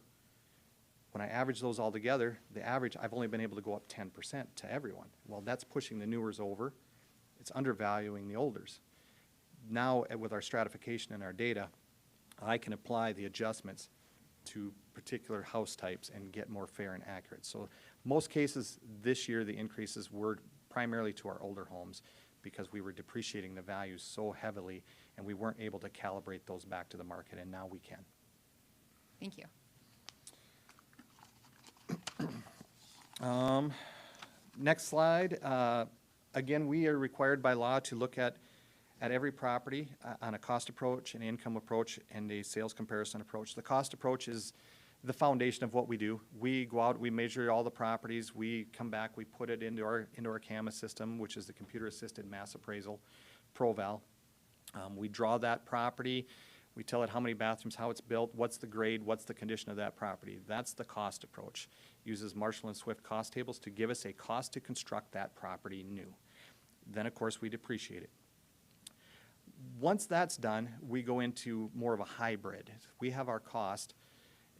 When I average those all together, the average, I've only been able to go up 10% to everyone. Well, that's pushing the newers over. It's undervaluing the olders. Now, with our stratification and our data, I can apply the adjustments to particular house types and get more fair and accurate. So most cases this year, the increases were primarily to our older homes because we were depreciating the values so heavily and we weren't able to calibrate those back to the market, and now we can. Thank you. Next slide. Again, we are required by law to look at every property on a cost approach, an income approach, and a sales comparison approach. The cost approach is the foundation of what we do. We go out, we measure all the properties, we come back, we put it into our CAMA system, which is the computer-assisted mass appraisal, ProVal. We draw that property, we tell it how many bathrooms, how it's built, what's the grade, what's the condition of that property. That's the cost approach. Uses Marshall and Swift cost tables to give us a cost to construct that property new. Then, of course, we depreciate it. Once that's done, we go into more of a hybrid. We have our cost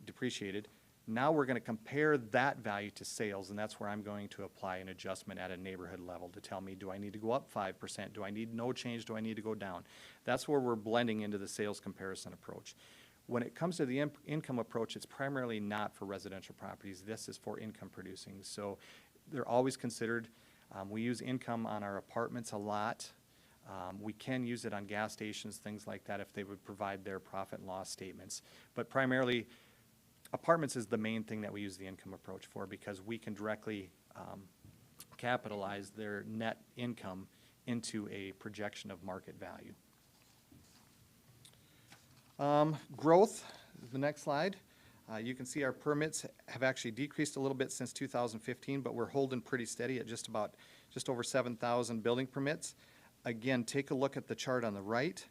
depreciated. Now we're going to compare that value to sales, and that's where I'm going to apply an adjustment at a neighborhood level to tell me, do I need to go up 5%? Do I need no change? Do I need to go down? That's where we're blending into the sales comparison approach. When it comes to the income approach, it's primarily not for residential properties. This is for income producing. So they're always considered. We use income on our apartments a lot. We can use it on gas stations, things like that, if they would provide their profit and loss statements. But primarily, apartments is the main thing that we use the income approach for because we can directly capitalize their net income into a projection of market value. Growth, the next slide. You can see our permits have actually decreased a little bit since 2015, but we're holding pretty steady at just over 7,000 building permits. Again, take a look at the chart on the right.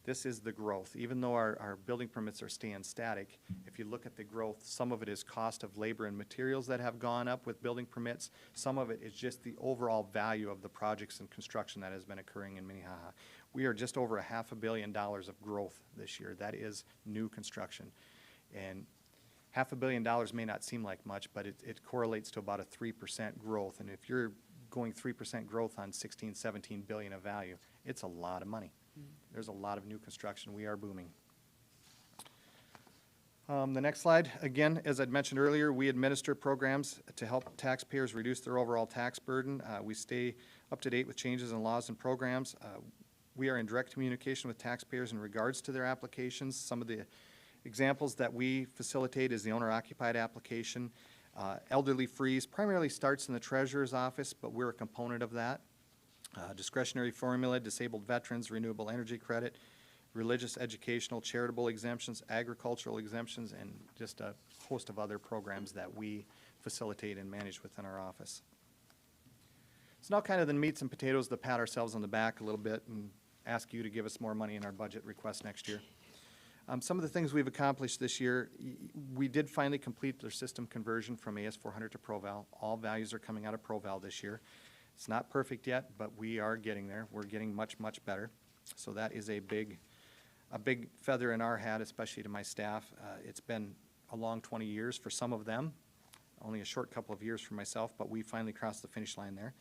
This is the growth. Even though our building permits are staying static, if you look at the growth, some of it is cost of labor and materials that have gone up with building permits. Some of it is just the overall value of the projects and construction that has been occurring in Minnehaha. We are just over $500 million of growth this year. That is new construction. And $500 million may not seem like much, but it correlates to about a 3% growth. And if you're going 3% growth on 16, 17 billion of value, it's a lot of money. There's a lot of new construction. We are booming. The next slide, again, as I'd mentioned earlier, we administer programs to help taxpayers reduce their overall tax burden. We stay up to date with changes in laws and programs. We are in direct communication with taxpayers in regards to their applications. Some of the examples that we facilitate is the owner-occupied application. Elderly freeze primarily starts in the treasurer's office, but we're a component of that. Discretionary formula, disabled veterans, renewable energy credit, religious, educational, charitable exemptions, agricultural exemptions, and just a host of other programs that we facilitate and manage within our office. So now kind of the meats and potatoes to pat ourselves on the back a little bit and ask you to give us more money in our budget request next year. Some of the things we've accomplished this year, we did finally complete their system conversion from AS400 to ProVal. All values are coming out of ProVal this year. It's not perfect yet, but we are getting there. We're getting much, much better. So that is a big a big feather in our hat, especially to my staff. It's been a long 20 years for some of them, only a short couple of years for myself, but we finally crossed the finish line there.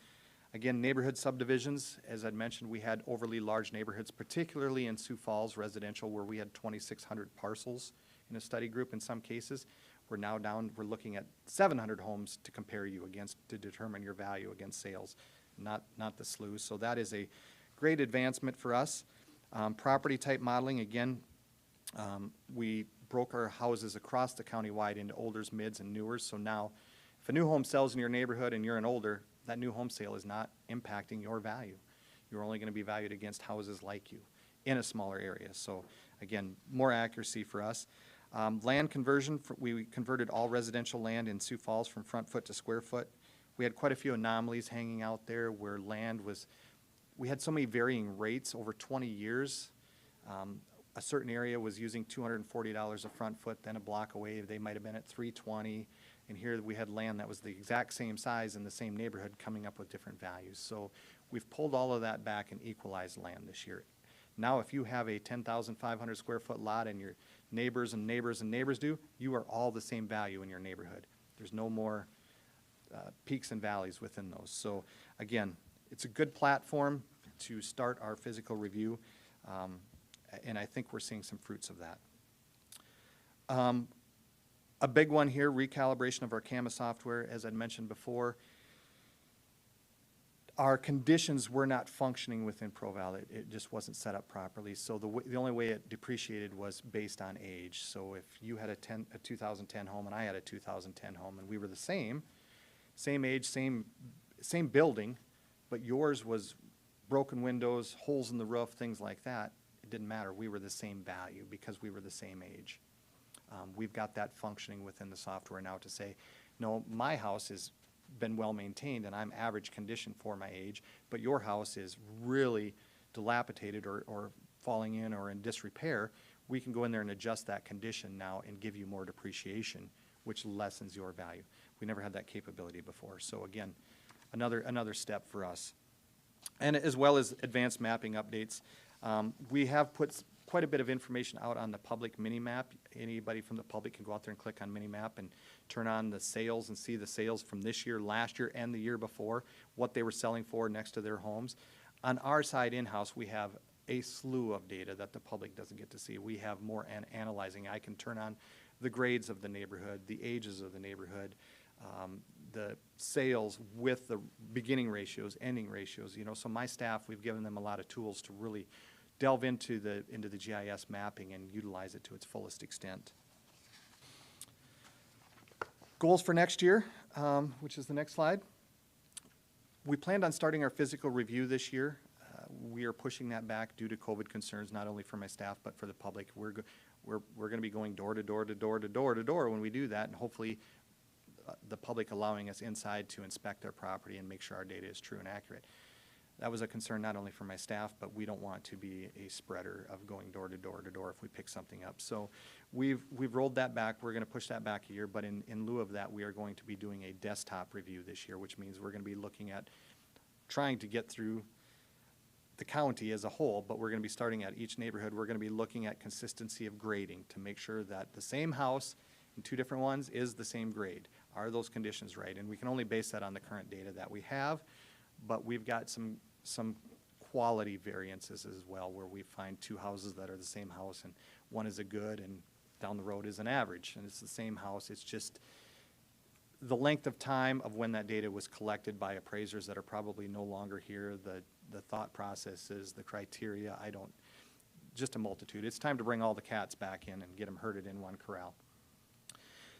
Again, neighborhood subdivisions, as I'd mentioned, we had overly large neighborhoods, particularly in Sioux Falls residential, where we had 2,600 parcels in a study group in some cases. We're now down, we're looking at 700 homes to compare you against, to determine your value against sales, not the sloughs. So that is a great advancement for us. Property type modeling, again, we broke our houses across the county-wide into olders, mids, and newers. So now, if a new home sells in your neighborhood and you're an older, that new home sale is not impacting your value. You're only going to be valued against houses like you in a smaller area. So again, more accuracy for us. Land conversion, we converted all residential land in Sioux Falls from front foot to square foot. We had quite a few anomalies hanging out there where land was, we had so many varying rates over 20 years. A certain area was using $240 a front foot, then a block away they might have been at $320. And here we had land that was the exact same size in the same neighborhood coming up with different values. So we've pulled all of that back and equalized land this year. Now if you have a 10,500 square foot lot and your neighbors and neighbors and neighbors do, you are all the same value in your neighborhood. There's no more peaks and valleys within those. So again, it's a good platform to start our physical review, and I think we're seeing some fruits of that. A big one here, recalibration of our CAMA software. As I'd mentioned before, our conditions were not functioning within ProVal. It just wasn't set up properly. So the only way it depreciated was based on age. So if you had a 2010 home and I had a 2010 home and we were the same age, same building, but yours was broken windows, holes in the roof, things like that, it didn't matter. We were the same value because we were the same age. We've got that functioning within the software now to say, no, my house has been well maintained and I'm average condition for my age, but your house is really dilapidated or falling in or in disrepair. We can go in there and adjust that condition now and give you more depreciation, which lessens your value. We never had that capability before. So again, another step for us. And as well as advanced mapping updates. We have put quite a bit of information out on the public mini-map. Anybody from the public can go out there and click on mini-map and turn on the sales and see the sales from this year, last year, and the year before, what they were selling for next to their homes. On our side in-house, we have a slew of data that the public doesn't get to see. We have more analyzing. I can turn on the grades of the neighborhood, the ages of the neighborhood, the sales with the beginning ratios, ending ratios. You know, so my staff, we've given them a lot of tools to really delve into the GIS mapping and utilize it to its fullest extent. Goals for next year, which is the next slide. We planned on starting our physical review this year. We are pushing that back due to COVID concerns, not only for my staff but for the public. We're going to be going door to door to door to door to door when we do that, and hopefully the public allowing us inside to inspect our property and make sure our data is true and accurate. That was a concern not only for my staff, but we don't want to be a spreader of going door to door to door if we pick something up. So we've rolled that back. We're going to push that back a year, but in lieu of that, we are going to be doing a desktop review this year, which means we're going to be looking at trying to get through the county as a whole, but we're going to be starting at each neighborhood. We're going to be looking at consistency of grading to make sure that the same house in two different ones is the same grade. Are those conditions right? And we can only base that on the current data that we have, but we've got some quality variances as well, where we find two houses that are the same house and one is a good and down the road is an average, and it's the same house. It's just the length of time of when that data was collected by appraisers that are probably no longer here, the thought processes, the criteria, just a multitude. It's time to bring all the cats back in and get them herded in one corral.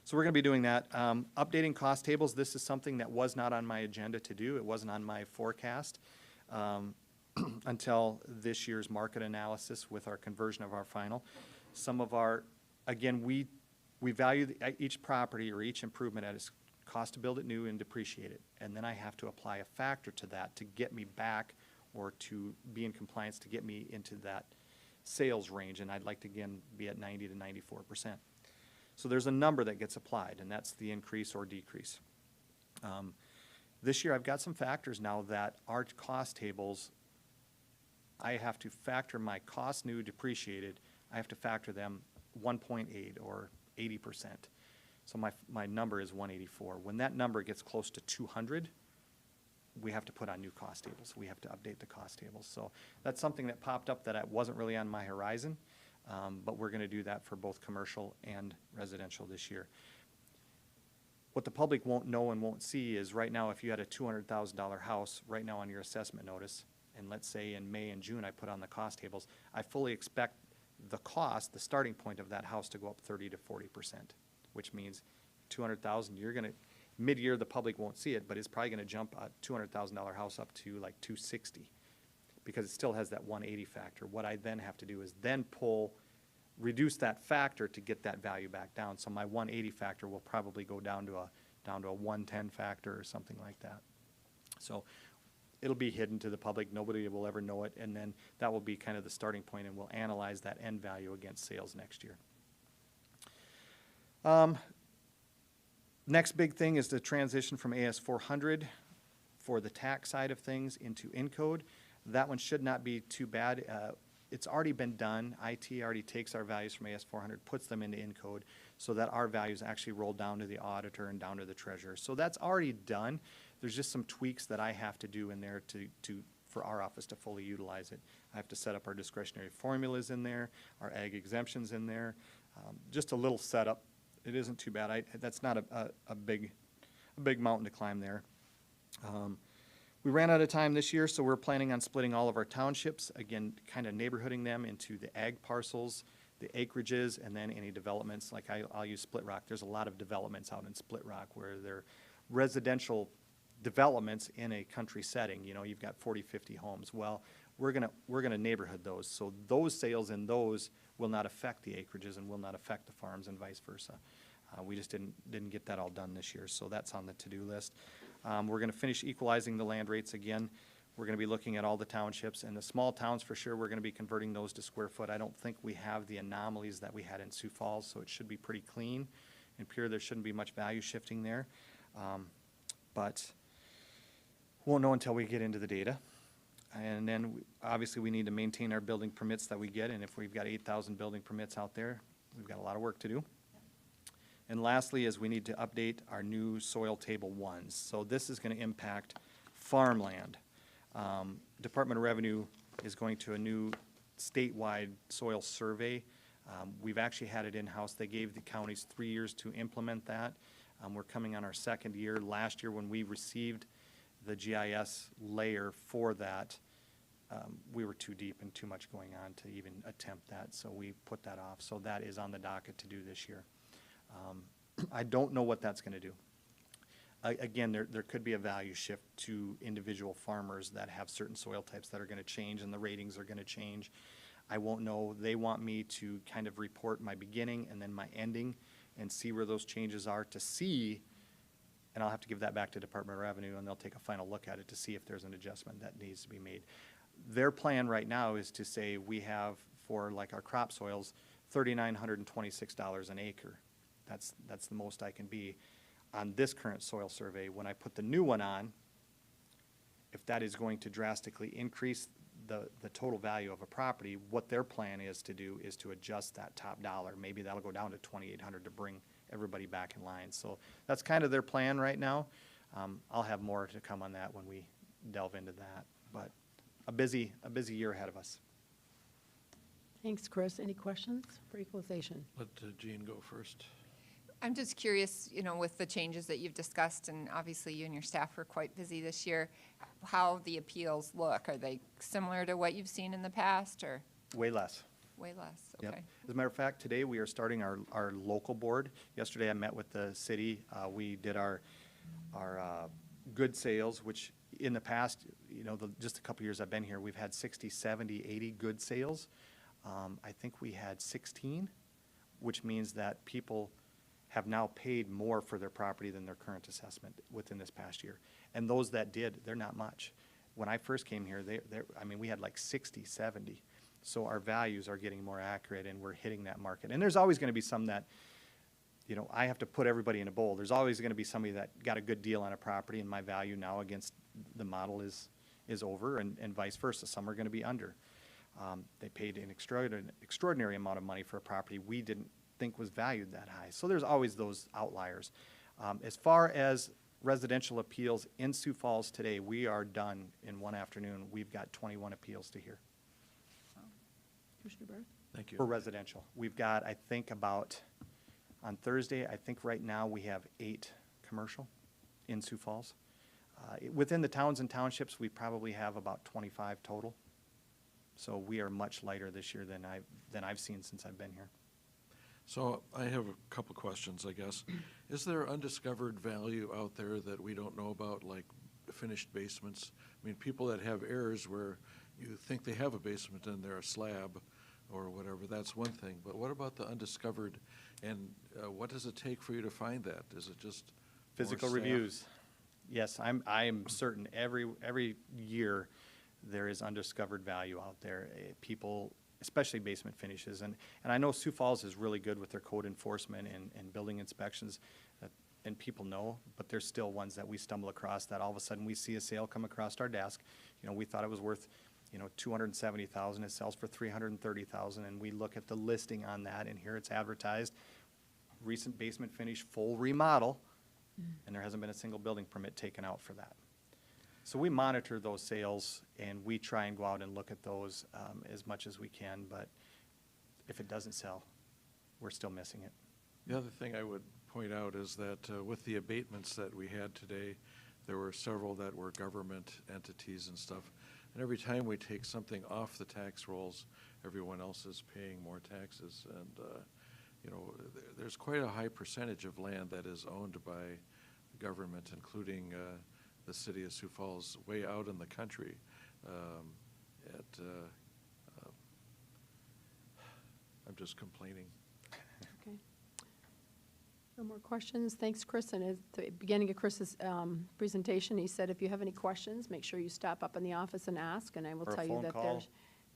So we're going to be doing that. Updating cost tables, this is something that was not on my agenda to do. It wasn't on my forecast until this year's market analysis with our conversion of our final. Some of our, again, we value each property or each improvement at its cost to build it new and depreciate it. And then I have to apply a factor to that to get me back or to be in compliance to get me into that sales range. And I'd like to, again, be at 90 to 94%. So there's a number that gets applied, and that's the increase or decrease. This year I've got some factors now that our cost tables, I have to factor my cost new depreciated I have to factor them 1.8 or 80%. So my number is 184. When that number gets close to 200, we have to put on new cost tables. We have to update the cost tables. So that's something that popped up that wasn't really on my horizon, but we're going to do that for both commercial and residential this year. What the public won't know and won't see is right now, if you had a $200,000 house right now on your assessment notice, and let's say in May and June I put on the cost tables, I fully expect the cost, the starting point of that house to go up 30 to 40%, which means 200,000, you're going to, mid-year the public won't see it, but it's probably going to jump a $200,000 house up to like 260 because it still has that 180 factor. What I then have to do is then reduce that factor to get that value back down. So my 180 factor will probably go down to a 110 factor or something like that. So it'll be hidden to the public. Nobody will ever know it. And then that will be kind of the starting point, and we'll analyze that end value against sales next year. Next big thing is the transition from AS400 for the tax side of things into Encode. That one should not be too bad. It's already been done. IT already takes our values from AS400, puts them into Encode, so that our values actually roll down to the auditor and down to the treasurer. So that's already done. There's just some tweaks that I have to do in there for our office to fully utilize it. I have to set up our discretionary formulas in there, our ag exemptions in there, just a little setup. It isn't too bad. That's not a big mountain to climb there. We ran out of time this year, so we're planning on splitting all of our townships, again, kind of neighborhooding them into the ag parcels, the acreages, and then any developments. Like I'll use Split Rock. There's a lot of developments out in Split Rock where they're residential developments in a country setting. You know, you've got 40, 50 homes. Well, we're gonna neighborhood those. So those sales in those will not affect the acreages and will not affect the farms and vice versa. We just didn't get that all done this year, so that's on the to-do list. We're going to finish equalizing the land rates again. We're going to be looking at all the townships, and the small towns for sure, we're going to be converting those to square foot. I don't think we have the anomalies that we had in Sioux Falls, so it should be pretty clean and pure. There shouldn't be much value shifting there. But won't know until we get into the data. And then obviously we need to maintain our building permits that we get, and if we've got 8,000 building permits out there, we've got a lot of work to do. And lastly is we need to update our new soil table 1s. So this is going to impact farmland. Department of Revenue is going to a new statewide soil survey. We've actually had it in-house. They gave the counties 3 years to implement that. We're coming on our second year. Last year when we received the GIS layer for that, we were too deep and too much going on to even attempt that, so we put that off. So that is on the docket to do this year. I don't know what that's going to do. Again, there could be a value shift to individual farmers that have certain soil types that are going to change and the ratings are going to change. I won't know. They want me to kind of report my beginning and then my ending and see where those changes are to see, and I'll have to give that back to Department of Revenue and they'll take a final look at it to see if there's an adjustment that needs to be made. Their plan right now is to say we have, for like our crop soils, $3,926 an acre. That's the most I can be on this current soil survey. When I put the new one on, if that is going to drastically increase the total value of a property, what their plan is to do is to adjust that top dollar. Maybe that'll go down to $2,800 to bring everybody back in line. So that's kind of their plan right now. I'll have more to come on that when we delve into that. But a busy year ahead of us. Thanks, Chris. Any questions for equalization? Let Jean go first. I'm just curious, you know, with the changes that you've discussed, and obviously you and your staff were quite busy this year, how the appeals look. Are they similar to what you've seen in the past, or? Way less. Way less, Yep. okay. As a matter of fact, today we are starting our local board. Yesterday I met with the city. We did our good sales, which in the past, you know, just a couple years I've been here, we've had 60, 70, 80 good sales. I think we had 16, which means that people have now paid more for their property than their current assessment within this past year. And those that did, they're not much. When I first came here, I mean, we had like 60, 70. So our values are getting more accurate and we're hitting that market. And there's always going to be some that, you know, I have to put everybody in a bowl. There's always going to be somebody that got a good deal on a property and my value now against the model is over, and vice versa. Some are going to be under. They paid an extraordinary amount of money for a property we didn't think was valued that high. So there's always those outliers. As far as residential appeals in Sioux Falls today, we are done in one afternoon. We've got 21 appeals to hear Commissioner Barth? Thank you. for residential. We've got, I think about, on Thursday, I think right now we have 8 commercial in Sioux Falls. Within the towns and townships, we probably have about 25 total. So we are much lighter this year than I've seen since I've been here. So I have a couple questions, I guess. Is there undiscovered value out there that we don't know about, like finished basements? I mean, people that have errors where you think they have a basement and they're a slab or whatever, that's one thing. But what about the undiscovered, and what does it take for you to find that? Is it just more Physical staff? reviews. Yes, I'm certain every year there is undiscovered value out there. People, especially basement finishes, and I know Sioux Falls is really good with their code enforcement and building inspections, and people know, but there's still ones that we stumble across that all of a sudden we see a sale come across our desk. You know, we thought it was worth, $270,000, it sells for $330,000, and we look at the listing on that, and here it's advertised, recent basement finish, full remodel, and there hasn't been a single building permit taken out for that. So we monitor those sales, and we try and go out and look at those as much as we can, but if it doesn't sell, we're still missing it. The other thing I would point out is that with the abatements that we had today, there were several that were government entities and stuff. And every time we take something off the tax rolls, everyone else is paying more taxes. And, there's quite a high percentage of land that is owned by government, including the city of Sioux Falls, way out in the country. I'm just complaining. Okay. No more questions. Thanks, Chris. And at the beginning of Chris's presentation, he said if you have any questions, make sure you stop up in the office and ask. And I will Or a tell you phone that call.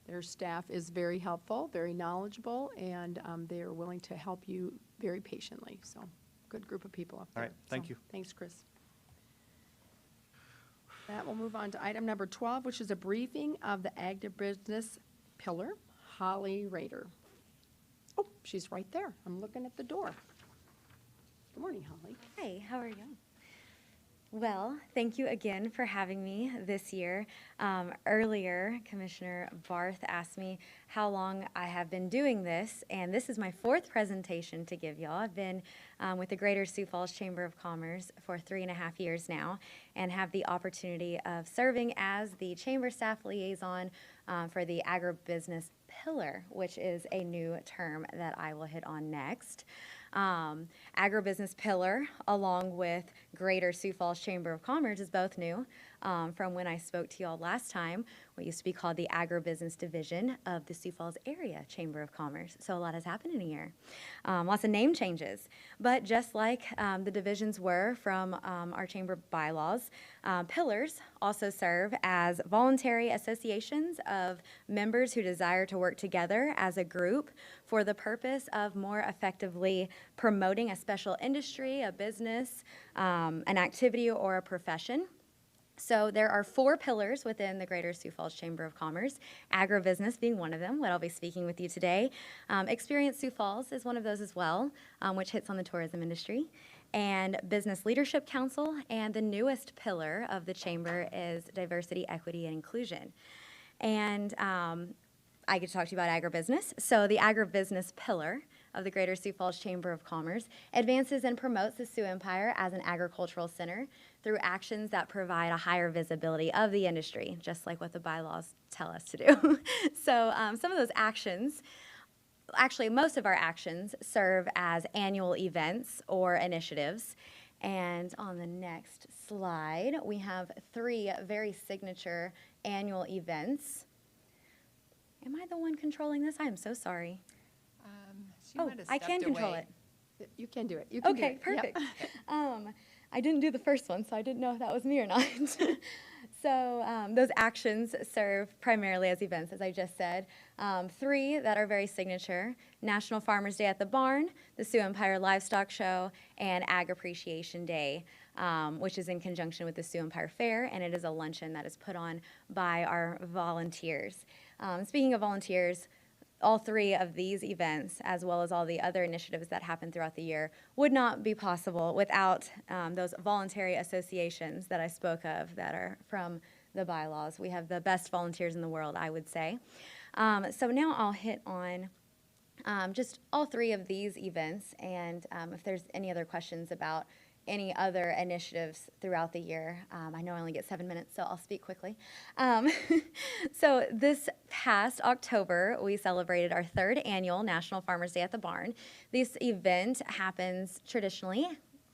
their staff is very helpful, very knowledgeable, and they are willing to help you very patiently. So, good group of people up All there. right, thank So, you. Thanks, Chris. That will move on to item number 12, which is a briefing of the agribusiness pillar, Holly Rader. Oh, she's right there. I'm looking at the door. Good morning, Holly. Hi, how are you? Well, thank you again for having me this year. Earlier, Commissioner Barth asked me how long I have been doing this, and this is my 4th presentation to give y'all. I've been with the Greater Sioux Falls Chamber of Commerce for 3.5 years now, and have the opportunity of serving as the Chamber Staff Liaison for the Agribusiness Pillar, which is a new term that I will hit on next. Agribusiness Pillar, along with Greater Sioux Falls Chamber of Commerce, is both new from when I spoke to y'all last time, what used to be called the Agribusiness Division of the Sioux Falls Area Chamber of Commerce. So a lot has happened in a year. Lots of name changes. But just like the divisions were from our chamber bylaws, pillars also serve as voluntary associations of members who desire to work together as a group for the purpose of more effectively promoting a special industry, a business, an activity, or a profession. So there are 4 pillars within the Greater Sioux Falls Chamber of Commerce, agribusiness being one of them, what I'll be speaking with you today. Experience Sioux Falls is one of those as well, which hits on the tourism industry. And Business Leadership Council, and the newest pillar of the chamber is diversity, equity, and inclusion. And I get to talk to you about agribusiness. So the agribusiness pillar of the Greater Sioux Falls Chamber of Commerce advances and promotes the Sioux Empire as an agricultural center through actions that provide a higher visibility of the industry, just like what the bylaws tell us to do. So some of those actions, actually most of our actions, serve as annual events or initiatives. And on the next slide, we have 3 very signature annual events. Am I the one controlling this? I am so sorry. She Oh, might have I can stepped control away. it. You can do it. You can do Okay, it. Yep. perfect. I didn't do the first one, so I didn't know if that was me or not. So those actions serve primarily as events, as I just said. 3 that are very signature: National Farmers Day at the Barn, the Sioux Empire Livestock Show, and Ag Appreciation Day, which is in conjunction with the Sioux Empire Fair, and it is a luncheon that is put on by our volunteers. Speaking of volunteers, all three of these events, as well as all the other initiatives that happen throughout the year, would not be possible without those voluntary associations that I spoke of that are from the bylaws. We have the best volunteers in the world, I would say. So now I'll hit on just all three of these events, and if there's any other questions about any other initiatives throughout the year. I know I only get 7 minutes, so I'll speak quickly. So this past October, we celebrated our third annual National Farmers Day at the Barn. This event happens traditionally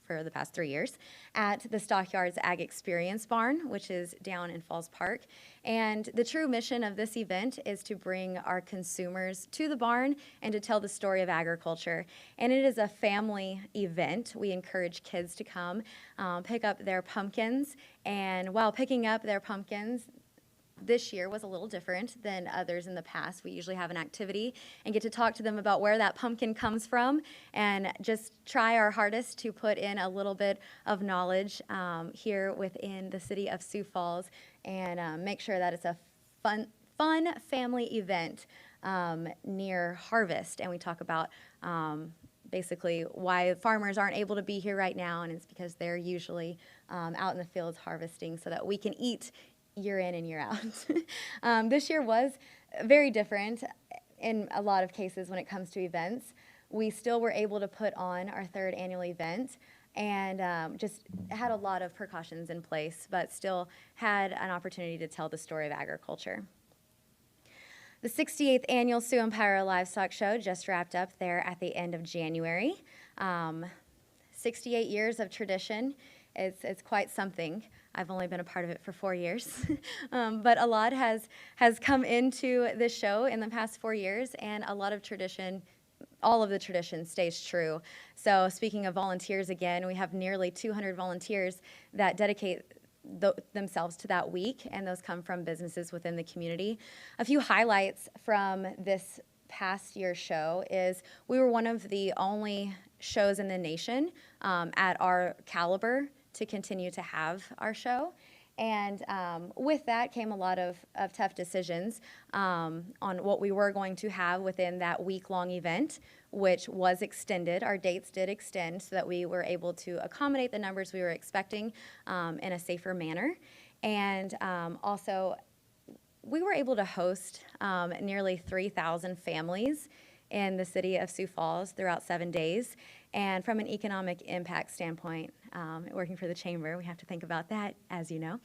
for the past 3 years at the Stockyards Ag Experience Barn, which is down in Falls Park. And the true mission of this event is to bring our consumers to the barn and to tell the story of agriculture. And it is a family event. We encourage kids to come pick up their pumpkins. And while picking up their pumpkins, this year was a little different than others in the past. We usually have an activity and get to talk to them about where that pumpkin comes from and just try our hardest to put in a little bit of knowledge here within the city of Sioux Falls and make sure that it's a fun family event near harvest. And we talk about basically why farmers aren't able to be here right now, and it's because they're usually out in the fields harvesting so that we can eat year in and year out. This year was very different in a lot of cases when it comes to events. We still were able to put on our third annual event and just had a lot of precautions in place, but still had an opportunity to tell the story of agriculture. The 68th annual Sioux Empire Livestock Show just wrapped up there at the end of January. 68 years of tradition. It's quite something. I've only been a part of it for 4 years, but a lot has come into this show in the past 4 years, and a lot of tradition, all of the tradition stays true. So speaking of volunteers again, we have nearly 200 volunteers that dedicate themselves to that week, and those come from businesses within the community. A few highlights from this past year's show is we were one of the only shows in the nation at our caliber to continue to have our show. And with that came a lot of tough decisions on what we were going to have within that week-long event, which was extended. Our dates did extend so that we were able to accommodate the numbers we were expecting in a safer manner. And also, we were able to host nearly 3,000 families in the city of Sioux Falls throughout 7 days. And from an economic impact standpoint, working for the chamber, we have to think about that, as you know.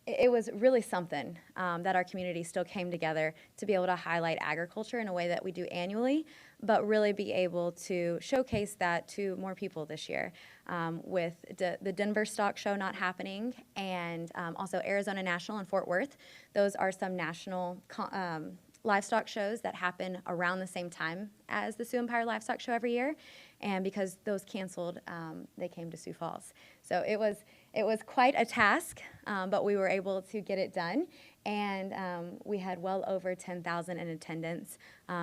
It was really something that our community still came together to be able to highlight agriculture in a way that we do annually, but really be able to showcase that to more people this year. With the Denver Stock Show not happening and also Arizona National and Fort Worth, those are some national livestock shows that happen around the same time as the Sioux Empire Livestock Show every year, and because those canceled, they came to Sioux Falls. So it was quite a task, but we were able to get it done, and we had well over 10,000 in attendance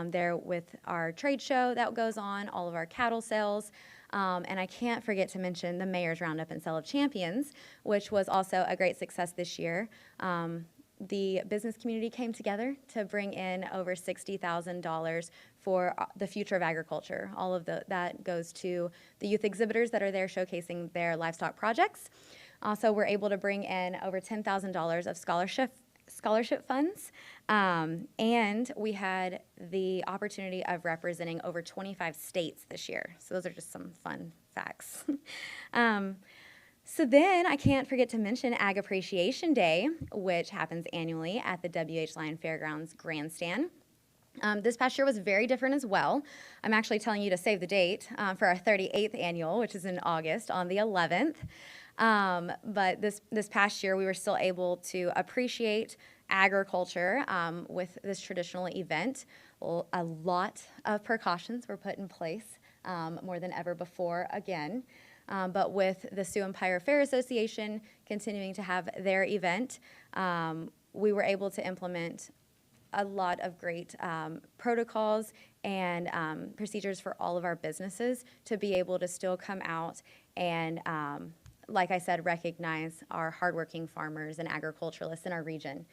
there with our trade show that goes on, all of our cattle sales, and I can't forget to mention the Mayor's Roundup and Sale of Champions, which was also a great success this year. The business community came together to bring in over $60,000 for the future of agriculture. All of that goes to the youth exhibitors that are there showcasing their livestock projects. Also, we're able to bring in over $10,000 of scholarship funds, and we had the opportunity of representing over 25 states this year. So those are just some fun facts. So then I can't forget to mention Ag Appreciation Day, which happens annually at the W.H. Lyon Fairgrounds Grandstand. This past year was very different as well. I'm actually telling you to save the date for our 38th annual, which is in August on the 11th. But this past year, we were still able to appreciate agriculture with this traditional event. A lot of precautions were put in place, more than ever before again. But with the Sioux Empire Fair Association continuing to have their event, we were able to implement a lot of great protocols and procedures for all of our businesses to be able to still come out and, like I said, recognize our hardworking farmers and agriculturalists in our region.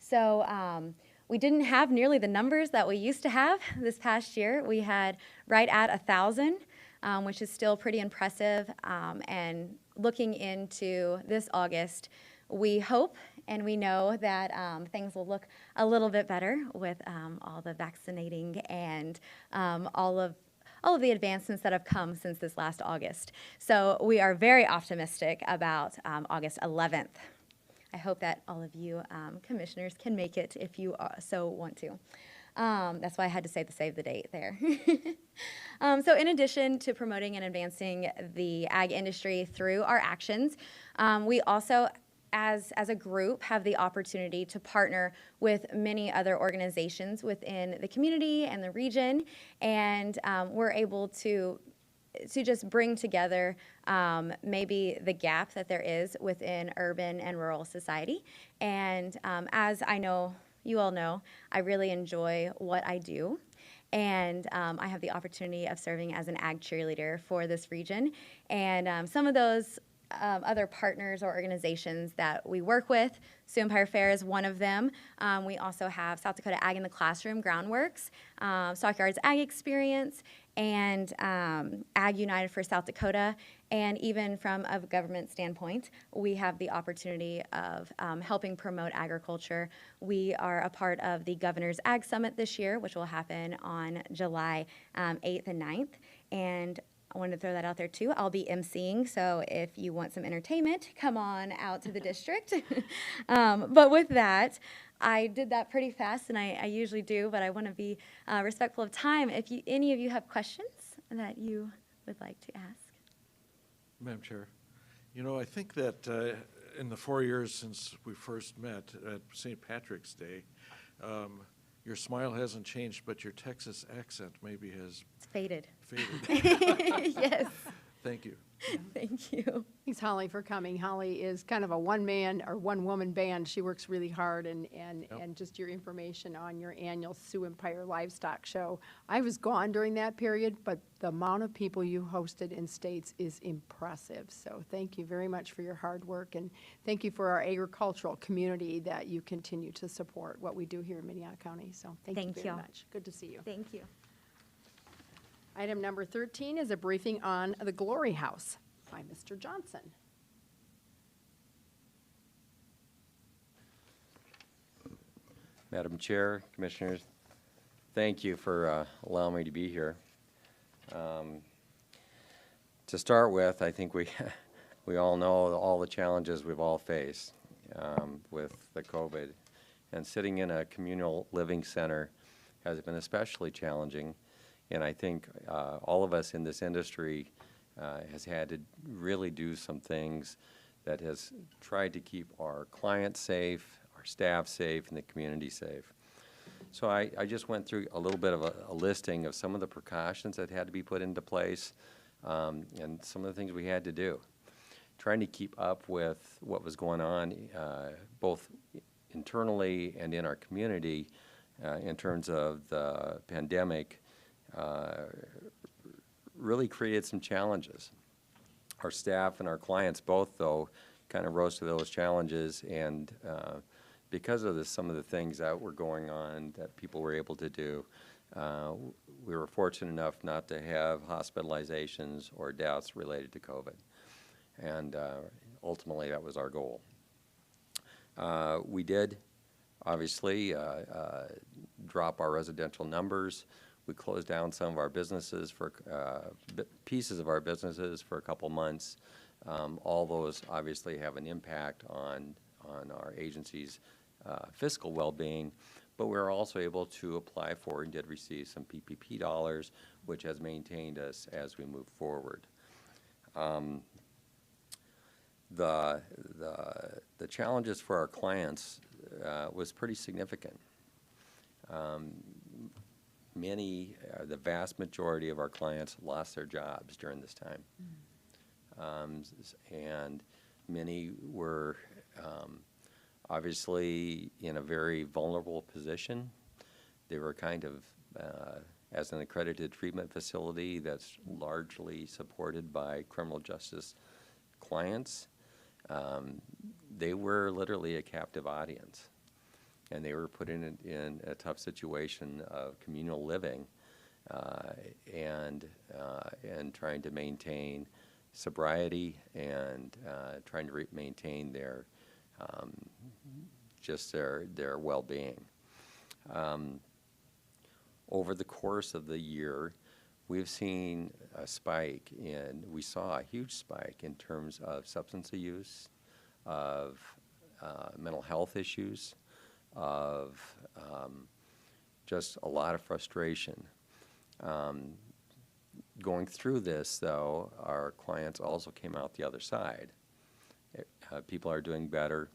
So we didn't have nearly the numbers that we used to have this past year. We had right at 1,000, which is still pretty impressive. And looking into this August, we hope and we know that things will look a little bit better with all the vaccinating and all of the advancements that have come since this last August. So we are very optimistic about August 11th. I hope that all of you commissioners can make it if you so want to. That's why I had to say save the date there. So in addition to promoting and advancing the ag industry through our actions, we also, as a group, have the opportunity to partner with many other organizations within the community and the region, and we're able to just bring together maybe the gap that there is within urban and rural society. And as I know, you all know, I really enjoy what I do. And I have the opportunity of serving as an ag cheerleader for this region. And some of those other partners or organizations that we work with, Sioux Empire Fair is one of them. We also have South Dakota Ag in the Classroom, Groundworks, Stockyards Ag Experience, and Ag United for South Dakota. And even from a government standpoint, we have the opportunity of helping promote agriculture. We are a part of the Governor's Ag Summit this year, which will happen on July 8th and 9th. And I wanted to throw that out there too. I'll be emceeing, so if you want some entertainment, come on out to the district. But with that, I did that pretty fast, and I usually do, but I want to be respectful of time. If any of you have questions that you would like to ask. Madam Chair, I think that in the 4 years since we first met at St. Patrick's Day, your smile hasn't changed, but your Texas accent maybe has Faded. Yes. Thank you. Thank you. Thanks, Holly, for coming. Holly is kind of a one-man or one-woman band. She works really hard, and just your information on your annual Sioux Empire Livestock Show. I was gone during that period, but the amount of people you hosted in states is impressive. So thank you very much for your hard work, and thank you for our agricultural community that you continue to support what we do here in Minnehaha County. So thank you very much. Good to see you. Thank you. Item number 13 is a briefing on the Glory House by Mr. Johnson. Madam Chair, Commissioners, thank you for allowing me to be here. To start with, I think we all know all the challenges we've all faced with the COVID, and sitting in a communal living center has been especially challenging. And I think all of us in this industry has had to really do some things that has tried to keep our clients safe, our staff safe, and the community safe. So I just went through a little bit of a listing of some of the precautions that had to be put into place and some of the things we had to do. Trying to keep up with what was going on both internally and in our community in terms of the pandemic really created some challenges. Our staff and our clients both, though, kind of rose to those challenges, and because of some of the things that were going on that people were able to do, we were fortunate enough not to have hospitalizations or deaths related to COVID, and ultimately that was our goal. We did, obviously, drop our residential numbers. We closed down some of our businesses for pieces of our businesses for a couple months. All those obviously have an impact on our agency's fiscal well-being, but we're also able to apply for and did receive some PPP dollars, which has maintained us as we move forward. The challenges for our clients was pretty significant. The vast majority of our clients lost their jobs during this time. And many were obviously in a very vulnerable position. They were kind of, as an accredited treatment facility that's largely supported by criminal justice clients, they were literally a captive audience. and they were put in a tough situation of communal living, and trying to maintain sobriety and trying to maintain their just their well-being. Over the course of the year, we've seen a spike we saw a huge spike in terms of substance use, of mental health issues, of just a lot of frustration. Going through this, though, our clients also came out the other side. People are doing better.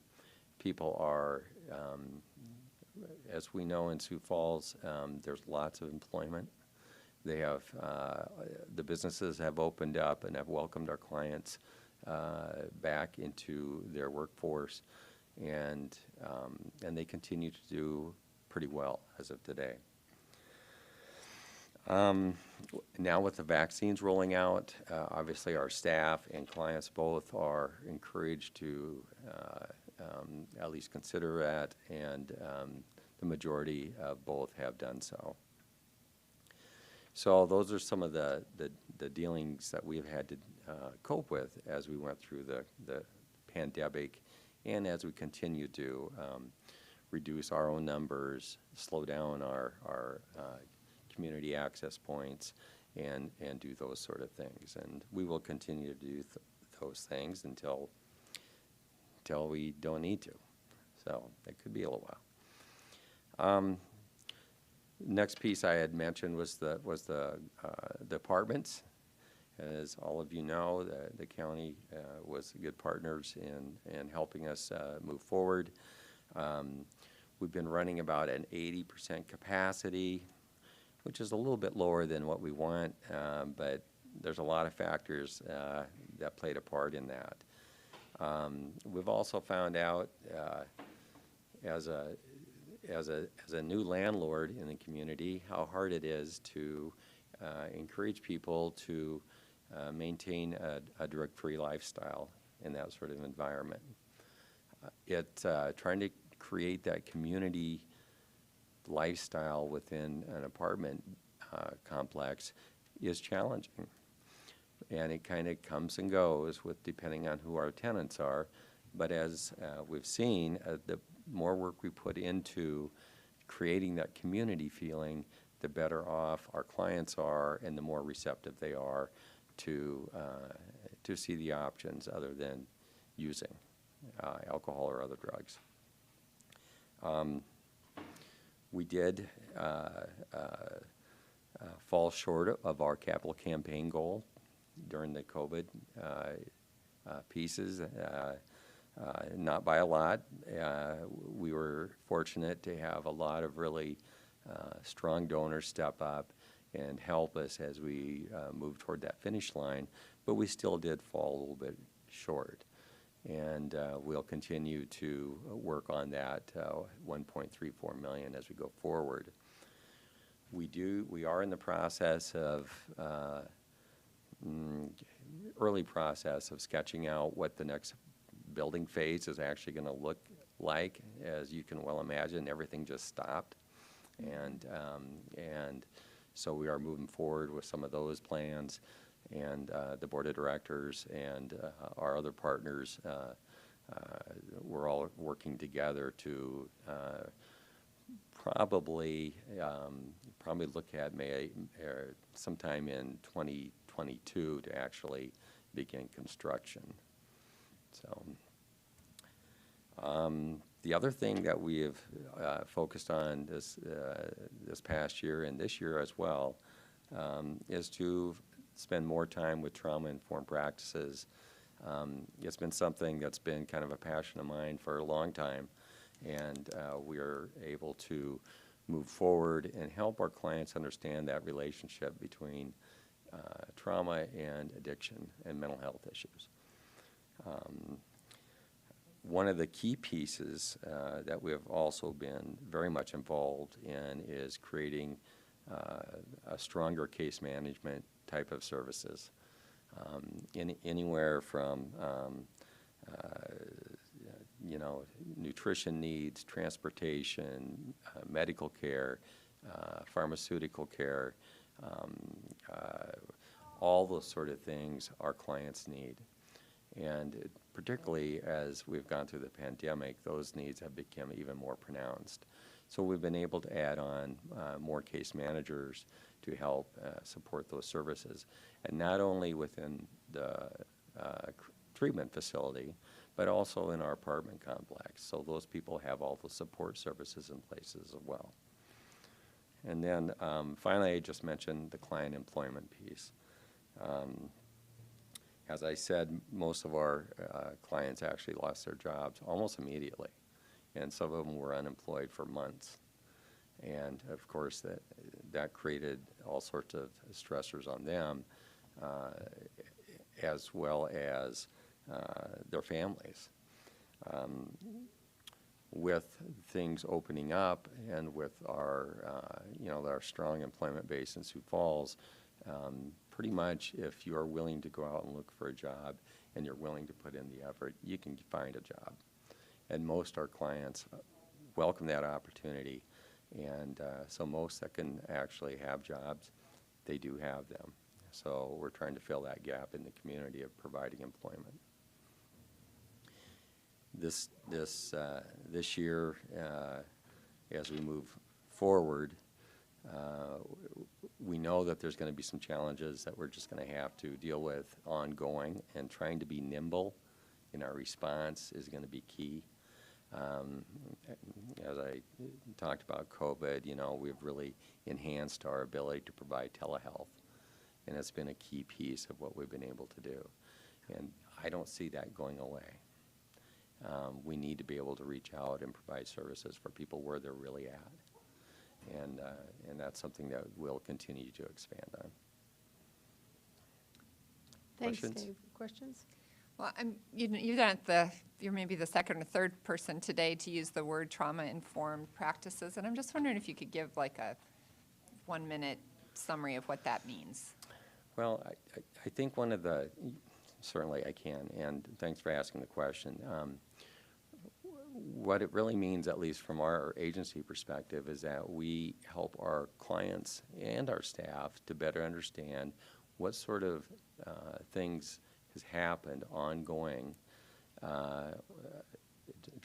People are, as we know in Sioux Falls, there's lots of employment. They have, the businesses have opened up and have welcomed our clients back into their workforce, and they continue to do pretty well as of today. Now with the vaccines rolling out, obviously our staff and clients both are encouraged to at least consider that, and the majority of both have done so. So those are some of the dealings that we've had to cope with as we went through the pandemic, and as we continue to reduce our own numbers, slow down our community access points, and do those sort of things. And we will continue to do those things until we don't need to. So it could be a little while. Next piece I had mentioned was the apartments. As all of you know, the county was good partners in helping us move forward. We've been running about an 80% capacity, which is a little bit lower than what we want, but there's a lot of factors that played a part in that. We've also found out as a new landlord in the community how hard it is to encourage people to maintain a drug-free lifestyle in that sort of environment. Trying to create that community lifestyle within an apartment complex is challenging, and it kind of comes and goes with depending on who our tenants are. But as we've seen, the more work we put into creating that community feeling, the better off our clients are, and the more receptive they are to see the options other than using alcohol or other drugs. We did fall short of our capital campaign goal during the COVID pieces, not by a lot. We were fortunate to have a lot of really strong donors step up and help us as we moved toward that finish line, but we still did fall a little bit short. And we'll continue to work on that $1.34 million as we go forward. We are in the process of early process of sketching out what the next building phase is actually going to look like. As you can well imagine, everything just stopped, and so we are moving forward with some of those plans. And the board of directors and our other partners, we're all working together to probably look at sometime in 2022 to actually begin construction. So the other thing that we have focused on this past year and this year as well is to spend more time with trauma-informed practices. It's been something that's been kind of a passion of mine for a long time, and we are able to move forward and help our clients understand that relationship between trauma and addiction and mental health issues. One of the key pieces that we have also been very much involved in is creating a stronger case management type of services, anywhere from nutrition needs, transportation, medical care, pharmaceutical care, all those sort of things our clients need. And particularly as we've gone through the pandemic, those needs have become even more pronounced. So we've been able to add on more case managers to help support those services. And not only within the treatment facility, but also in our apartment complex. So those people have all the support services in places as well. And then finally, I just mentioned the client employment piece. As I said, most of our clients actually lost their jobs almost immediately, and some of them were unemployed for months. And of course, that created all sorts of stressors on them, as well as their families. With things opening up and with our, our strong employment base in Sioux Falls, pretty much if you're willing to go out and look for a job and you're willing to put in the effort, you can find a job. And most our clients welcome that opportunity. And so most that can actually have jobs, they do have them. So we're trying to fill that gap in the community of providing employment. This year, as we move forward, we know that there's going to be some challenges that we're just going to have to deal with ongoing, and trying to be nimble in our response is going to be key. As I talked about COVID, we've really enhanced our ability to provide telehealth, and it's been a key piece of what we've been able to do. And I don't see that going away. We need to be able to reach out and provide services for people where they're really at. And that's something that we'll continue to expand on. Thanks, Questions? Dave. Questions? Well, you're maybe the second or third person today to use the word trauma-informed practices, and I'm just wondering if you could give like a 1-minute summary of what that means. Well, I think certainly I can, and thanks for asking the question. What it really means, at least from our agency perspective, is that we help our clients and our staff to better understand what sort of things has happened ongoing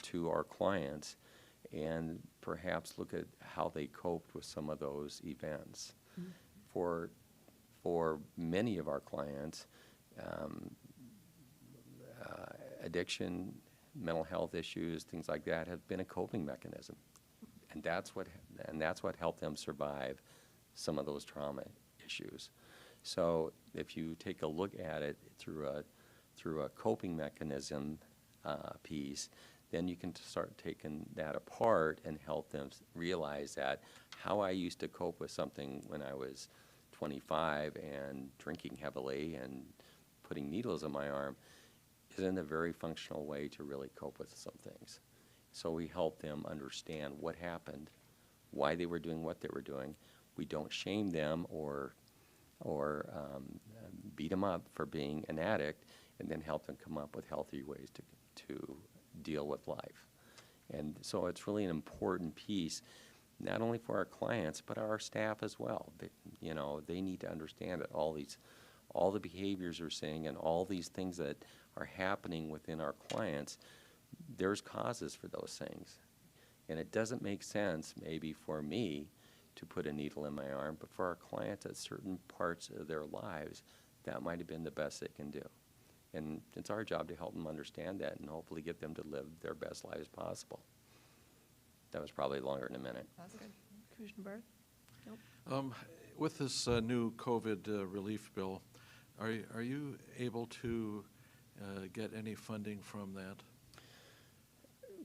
to our clients, and perhaps look at how they coped with some of those events. Mm-hmm. For many of our clients, addiction, mental health issues, things like that have been a coping mechanism, and that's what helped them survive some of those trauma issues. So if you take a look at it through a coping mechanism piece, then you can start taking that apart and help them realize that how I used to cope with something when I was 25 and drinking heavily and putting needles in my arm isn't a very functional way to really cope with some things. So we help them understand what happened, why they were doing what they were doing. We don't shame them or beat them up for being an addict, and then help them come up with healthy ways to deal with life. And so it's really an important piece, not only for our clients, but our staff as well. They need to understand that all the behaviors we're seeing and all these things that are happening within our clients, there's causes for those things. And it doesn't make sense maybe for me to put a needle in my arm, but for our clients at certain parts of their lives, that might have been the best they can do. And it's our job to help them understand that and hopefully get them to live their best lives possible. That was probably longer than a minute. That's good. Commissioner Barth? With this new COVID relief bill, are you able to get any funding from that?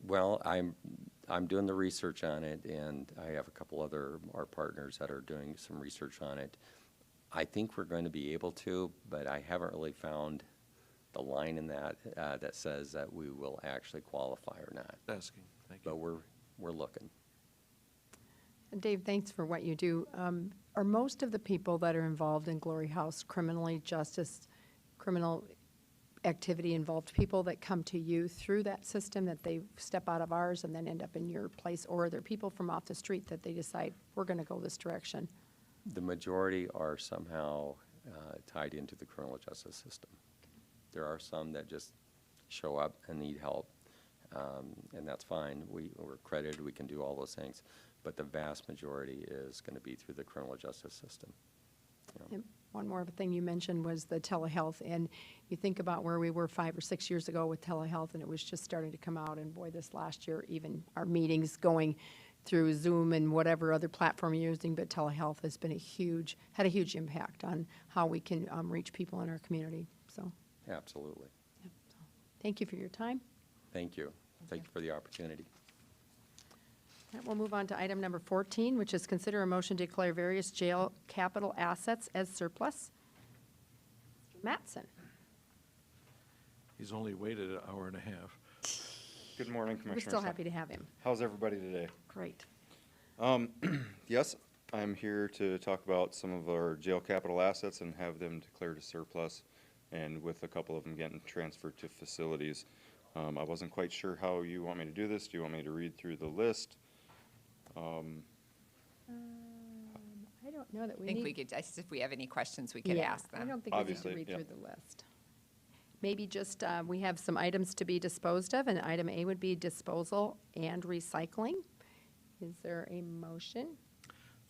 Well, I'm doing the research on it, and I have a couple other our partners that are doing some research on it. I think we're going to be able to, but I haven't really found the line in that that says that we will actually qualify or not. Asking, thank you. But we're looking. Dave, thanks for what you do. Are most of the people that are involved in Glory House criminal activity-involved people that come to you through that system, that they step out of ours and then end up in your place? Or are there people from off the street that they decide, we're going to go this direction? The majority are somehow tied into the criminal justice system. There are some that just show up and need help, and that's fine. We're accredited, we can do all those things, but the vast majority is going to be through the criminal justice system. You know. And one more thing you mentioned was the telehealth, and you think about where we were 5 or 6 years ago with telehealth, and it was just starting to come out, and boy, this last year, even our meetings going through Zoom and whatever other platform you're using, but telehealth has been had a huge impact on how we can reach people in our community, so. Absolutely. Yep, so. Thank you for your time. Thank you. Thank you for the opportunity. We'll move on to item number 14, which is consider a motion to declare various jail capital assets as surplus. Mr. Mattson. He's only waited an hour and a half. Good morning, We're Commissioner. still happy to have him. How's everybody today? Great. Yes, I'm here to talk about some of our jail capital assets and have them declared as surplus, and with a couple of them getting transferred to facilities. I wasn't quite sure how you want me to do this. Do you want me to read through the list? I don't know that I we think need. we could, if we have any questions, we could Yeah, ask them. I don't think we need Obviously, to read yeah. through the list. Maybe just, we have some items to be disposed of, and item A would be disposal and recycling. Is there a motion?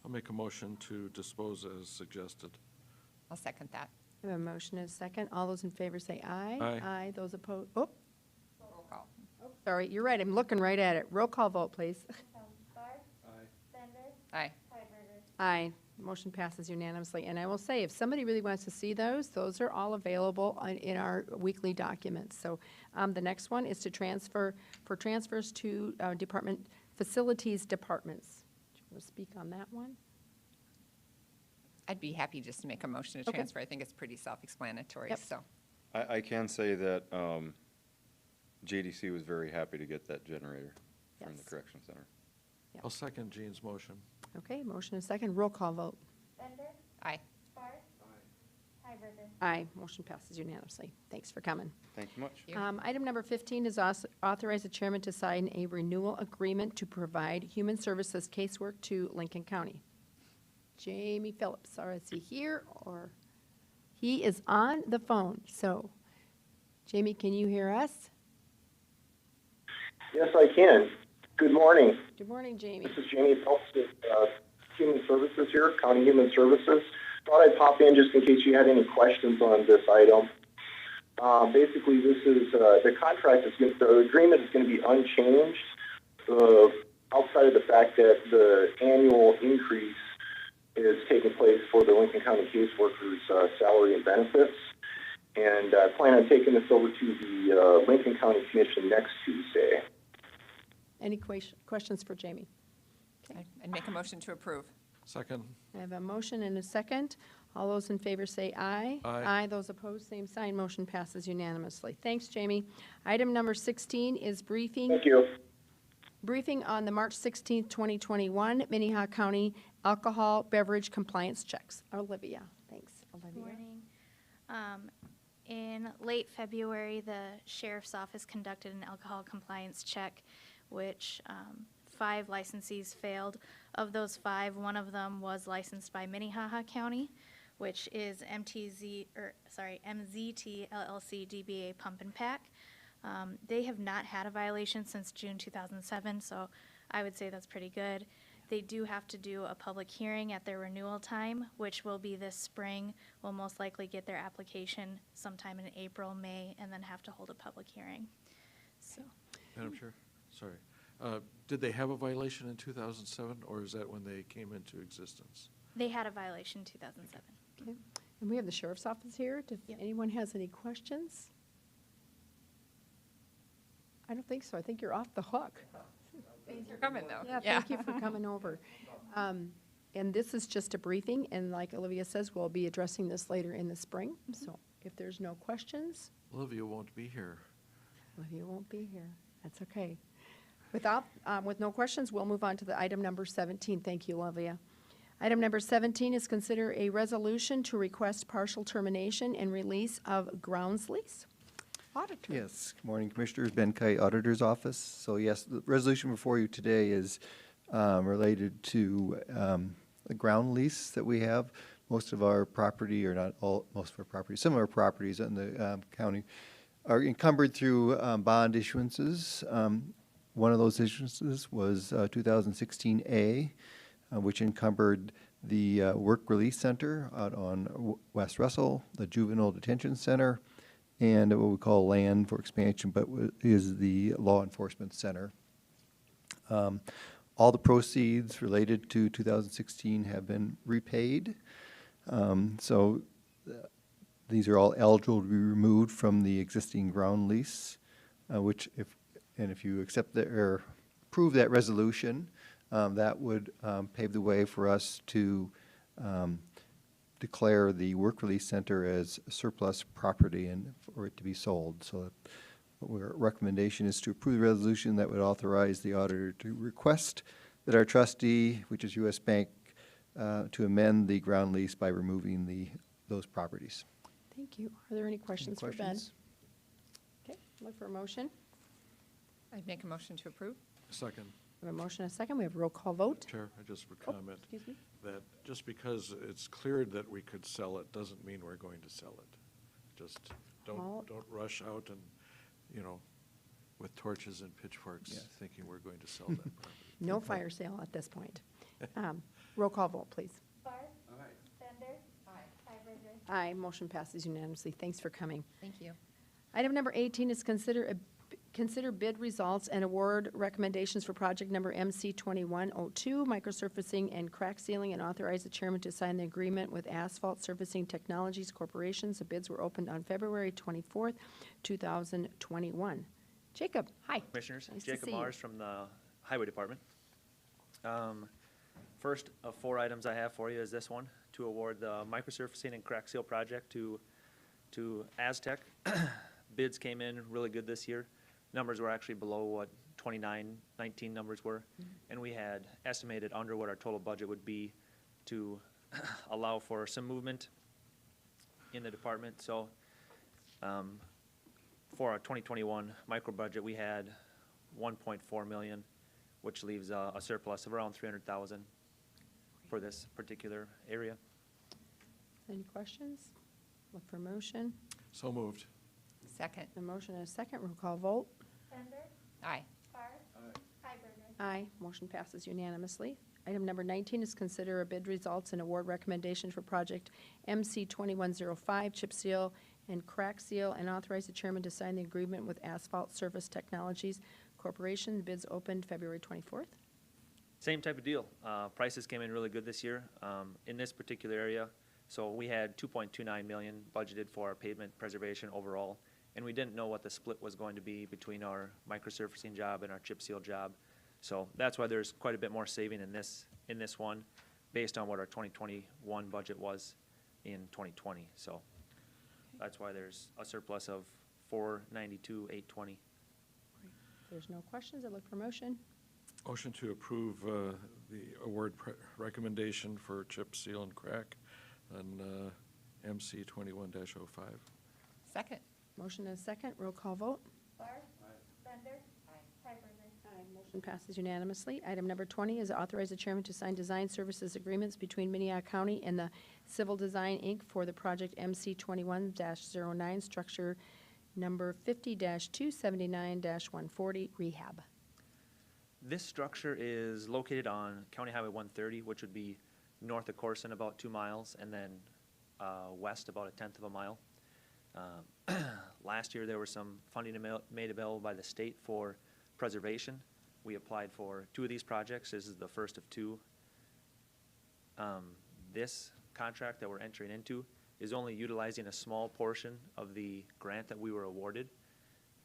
I'll make a motion to dispose as suggested. I'll second that. I have a motion and a second. All those in favor say aye. Aye. Aye. Those opposed, oh, Roll call. sorry, you're right, I'm looking right at it. Roll call vote, please. Barth. Aye. Bender. Aye. Hiberger. Aye. Motion passes unanimously. And I will say, if somebody really wants to see those are all available in our weekly documents. So the next one is to transfers to facilities departments. Do you want to speak on that one? I'd be happy just to make a motion to Okay. transfer. I think it's pretty self-explanatory, Yep. so. I can say that JDC was very happy to get that generator from the Yes. correction center. I'll second Jean's motion. Okay, motion and second. Roll call vote. Bender. Aye. Barth. Hiberger. Aye. Motion passes unanimously. Thanks for coming. Thank you much. You. Item number 15 is authorize the chairman to sign a renewal agreement to provide human services casework to Lincoln County. Jamie Phillips, is he here or? He is on the phone, so, Jamie, can you hear us? Yes, I can. Good morning. Good morning, Jamie. This is Jamie Phelps with Human Services here, County Human Services. Thought I'd pop in just in case you had any questions on this item. Basically, this is the contract the agreement is going to be unchanged outside of the fact that the annual increase is taking place for the Lincoln County caseworkers' salary and benefits. And I plan on taking this over to the Lincoln County Commission next Tuesday. Any questions for Jamie? I'd make a motion to approve. Second. I have a motion and a second. All those in favor say aye. Aye. Aye. Those opposed, same sign. Motion passes unanimously. Thanks, Jamie. Item number 16 is briefing. Thank you. Briefing on the March 16th, 2021 Minnehaha County alcohol beverage compliance checks. Olivia, thanks. Good Olivia. morning. In late February, the Sheriff's Office conducted an alcohol compliance check, which 5 licensees failed. Of those 5, one of them was licensed by Minnehaha County, which is MZT LLC DBA Pump and Pack. They have not had a violation since June 2007, so I would say that's pretty good. They do have to do a public hearing at their renewal time, which will be this spring. We'll most likely get their application sometime in April, May, and then have to hold a public hearing. So, Madam Chair, sorry. Did they have a violation in 2007, or is that when they came into existence? they had a violation in 2007. Okay. And we have the sheriff's office here. If Yep. anyone has any questions? I don't think so. I think you're off the hook. Thanks for coming, though. Yeah, thank you for coming over. And this is just a briefing, and like Olivia says, we'll be addressing this later in the spring. So if there's no questions, Olivia won't be here. Olivia won't be here. That's okay. With no questions, we'll move on to the item number 17. Thank you, Olivia. Item number 17 is consider a resolution to request partial termination and release of grounds lease. Auditor. Yes, good morning, Commissioners. Ben Kite, Auditor's Office. So yes, the resolution before you today is related to the ground lease that we have. Most of our property, or not all, most of our property, some of our properties in the county are encumbered through bond issuances. One of those issuances was 2016A, which encumbered the Work Release Center out on West Russell, the Juvenile Detention Center, and what we call land for expansion, but is the Law Enforcement Center. All the proceeds related to 2016 have been repaid. These are all eligible to be removed from the existing ground lease, which if you accept that or approve that resolution, that would pave the way for us to declare the Work Release Center as surplus property and for it to be sold. So our recommendation is to approve the resolution that would authorize the auditor to request that our trustee, which is U.S. Bank, to amend the ground lease by removing those properties. Thank you. Are there any questions for Ben? Okay, look for a motion. I'd make a motion to approve. Second. We have a motion and a second. We have a roll call vote. Chair, I just would Oh, comment excuse me. that just because it's cleared that we could sell it doesn't mean we're going to sell it. Just Paul? don't rush out and, with torches and pitchforks, thinking we're going to sell that property. No fire sale at this point. Roll call vote, please. Barth. Bender. Hiberger. Aye, motion passes unanimously. Thanks for coming. Thank you. Item number 18 is consider bid results and award recommendations for project number MC2102, microsurfacing and crack sealing, and authorize the chairman to sign the agreement with Asphalt Surfacing Technologies Corporations. The bids were opened on February 24th, 2021. Jacob, hi. Commissioners, Nice to Jacob see you. Mars from the Highway Department. First of 4 items I have for you is this one, to award the microsurfacing and crack seal project to Aztec. Bids came in really good this year. Numbers were actually below what 19 numbers were, and we had estimated under what our total budget would be to allow for some movement in the department. So for our 2021 micro budget, we had 1.4 million, which leaves a surplus of around 300,000 for this particular area. Any questions? Look for a motion. So moved. Second. A motion and a second. Roll call vote. Bender. Aye. Barth. Hiberger. Aye. Motion passes unanimously. Item number 19 is consider a bid results and award recommendation for project MC2105, chip seal and crack seal, and authorize the chairman to sign the agreement with Asphalt Surface Technologies Corporation. The bids opened February 24th. Same type of deal. Prices came in really good this year in this particular area. So we had 2.29 million budgeted for our pavement preservation overall, and we didn't know what the split was going to be between our microsurfacing job and our chip seal job. So that's why there's quite a bit more saving in this one, based on what our 2021 budget was in 2020. So that's why there's a surplus of 492,820. If there's no questions, I look for motion. Motion to approve the award recommendation for chip, seal, and crack on MC 21-05. Second. Motion and a second. Roll call vote. Barth. Bender. Hiberger. Aye. Motion passes unanimously. Item number 20 is authorize the chairman to sign design services agreements between Minnehaha County and the Civil Design, Inc. for the project MC 21-09, structure number 50-279-140, Rehab. This structure is located on County Highway 130, which would be north of Corson about 2 miles, and then west about 1/10 of a mile. Last year, there was some funding made available by the state for preservation. We applied for 2 of these projects. This is the first of 2. This contract that we're entering into is only utilizing a small portion of the grant that we were awarded.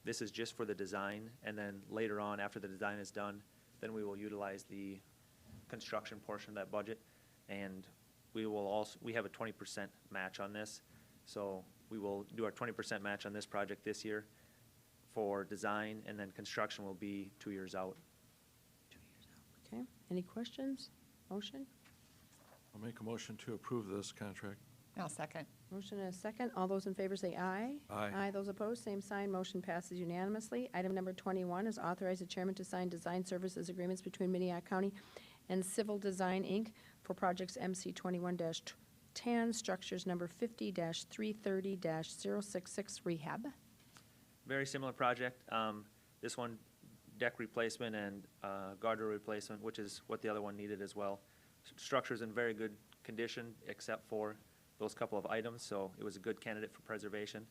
This is just for the design, and then later on, after the design is done, then we will utilize the construction portion of that budget. And we have a 20% match on this. So we will do our 20% match on this project this year for design, and then construction will be 2 years out. 2 years out. Okay. Any questions? Motion? I'll make a motion to approve this contract. I'll second. Motion and a second. All those in favor say aye. Aye. Aye. Those opposed, same sign. Motion passes unanimously. Item number 21 is authorize the chairman to sign design services agreements between Minnehaha County and Civil Design, Inc. for projects MC 21-10, structures number 50-330-066 Rehab. Very similar project. This one, deck replacement and guardrail replacement, which is what the other one needed as well. Structure's in very good condition, except for those couple of items, so it was a good candidate for preservation.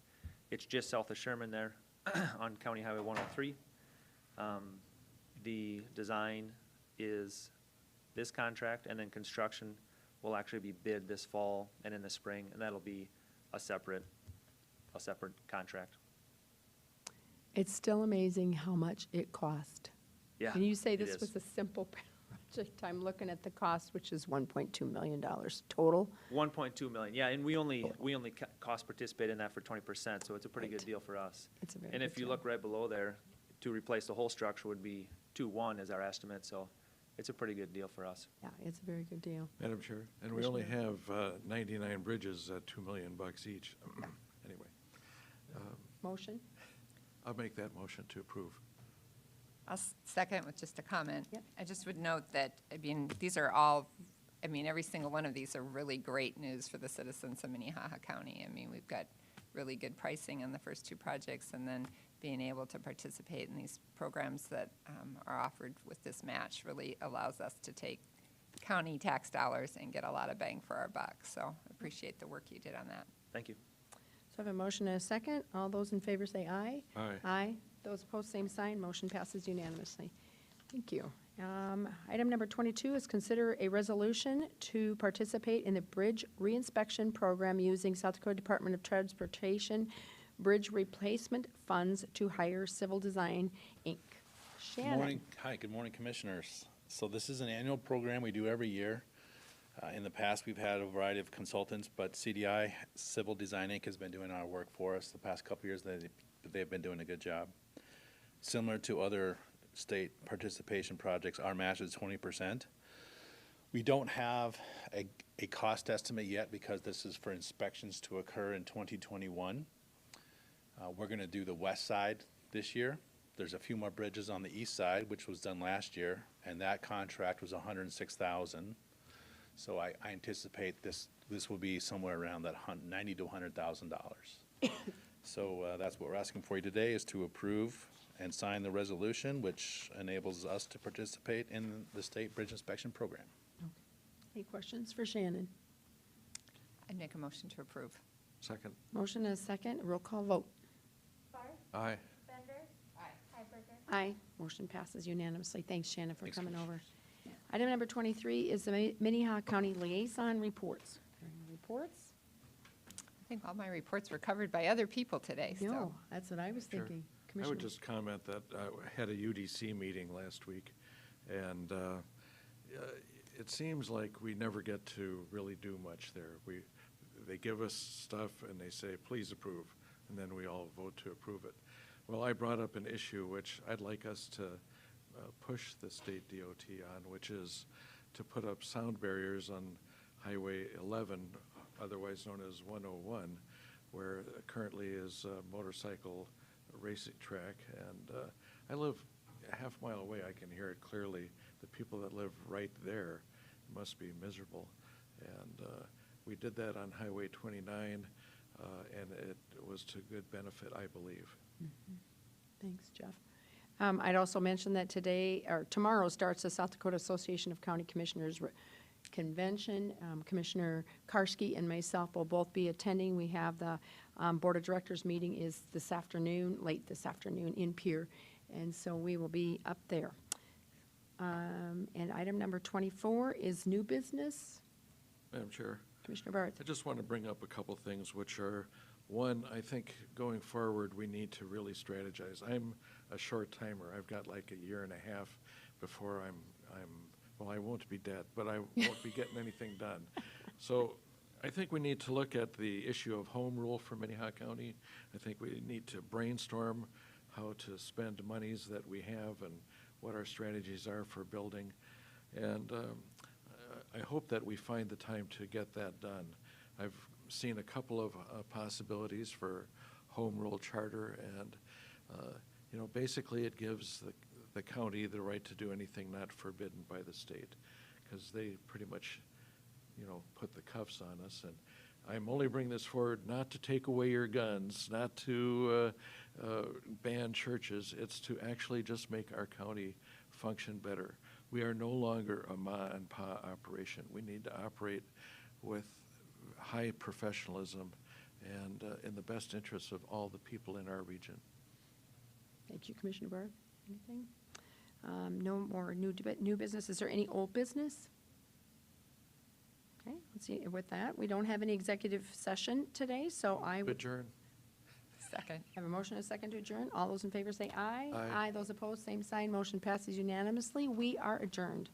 It's just south of Sherman there on County Highway 103. The design is this contract, and then construction will actually be bid this fall and in the spring, and that'll be a separate contract. It's still amazing how much it cost. Yeah, And you say it this is. was a simple project. I'm looking at the cost, which is $1.2 million total. 1.2 million, yeah, and we only cost participate in that for 20%, so it's a pretty good deal for us. It's a very And good if you deal. look right below there, to replace the whole structure would be 2.1 is our estimate, so it's a pretty good deal for us. Yeah, it's a very good deal. Madam Chair, and we only have 99 bridges at $2 million each. Anyway, Motion? I'll make that motion to approve. I'll second with just a comment. Yep. I just would note that, I mean, these are all, I mean, every single one of these are really great news for the citizens of Minnehaha County. I mean, we've got really good pricing on the first two projects, and then being able to participate in these programs that are offered with this match really allows us to take county tax dollars and get a lot of bang for our buck. So appreciate the work you did on that. Thank you. So I have a motion and a second. All those in favor say aye. Aye. Aye. Those opposed, same sign. Motion passes unanimously. Thank you. Item number 22 is consider a resolution to participate in the Bridge Reinspection Program using South Dakota Department of Transportation Bridge Replacement Funds to hire Civil Design, Inc. Shannon. Morning. Hi, good morning, Commissioners. So this is an annual program we do every year. In the past, we've had a variety of consultants, but CDI, Civil Design Inc., has been doing our work for us the past couple years. They've been doing a good job. Similar to other state participation projects, our match is 20%. We don't have a cost estimate yet because this is for inspections to occur in 2021. We're going to do the west side this year. There's a few more bridges on the east side, which was done last year, and that contract was $106,000. So I anticipate this will be somewhere around that $90,000 to $100,000. So that's what we're asking for you today, is to approve and sign the resolution, which enables us to participate in the state bridge inspection program. Any questions for Shannon? I'd make a motion to approve. Second. Motion and a second. Roll call vote. Aye. Aye. Motion passes unanimously. Thanks, Shannon, for coming over. Item number 23 is the Minnehaha County Liaison Reports. Are there any reports? I think all my reports were covered by other people today, so. No, that's what I was Sure. thinking. I Commissioner. would just comment that I had a UDC meeting last week, and it seems like we never get to really do much there. They give us stuff and they say, please approve, and then we all vote to approve it. Well, I brought up an issue which I'd like us to push the state DOT on, which is to put up sound barriers on Highway 11, otherwise known as 101, where currently is a motorcycle racing track. And I live a half mile away. I can hear it clearly. The people that live right there must be miserable. And we did that on Highway 29, and it was to good benefit, I believe. Mhm. Thanks, Jeff. I'd also mention that today, or tomorrow, starts the South Dakota Association of County Commissioners Convention. Commissioner Karski and myself will both be attending. We have the Board of Directors meeting is this afternoon, late this afternoon in Pierre, and so we will be up there. And item number 24 is new business. Madam Chair. Commissioner Barth. I just want to bring up a couple things, which are, one, I think going forward, we need to really strategize. I'm a short timer. I've got like a year and a half before well, I won't be dead, but I won't be getting anything done. So I think we need to look at the issue of home rule for Minnehaha County. I think we need to brainstorm how to spend monies that we have and what our strategies are for building. And I hope that we find the time to get that done. I've seen a couple of possibilities for home rule charter, and, basically it gives the county the right to do anything not forbidden by the state, because they pretty much, put the cuffs on us. And I'm only bringing this forward not to take away your guns, not to ban churches. It's to actually just make our county function better. We are no longer a ma and pa operation. We need to operate with high professionalism and in the best interests of all the people in our region. Thank you, Commissioner Barth. Anything? No more new business. Is there any old business? Okay, let's see. With that, we don't have any executive session today, so I would Adjourn. Second. have a motion and a second to adjourn. All those in favor say aye. Aye. Those opposed, same sign. Motion passes unanimously. We are adjourned.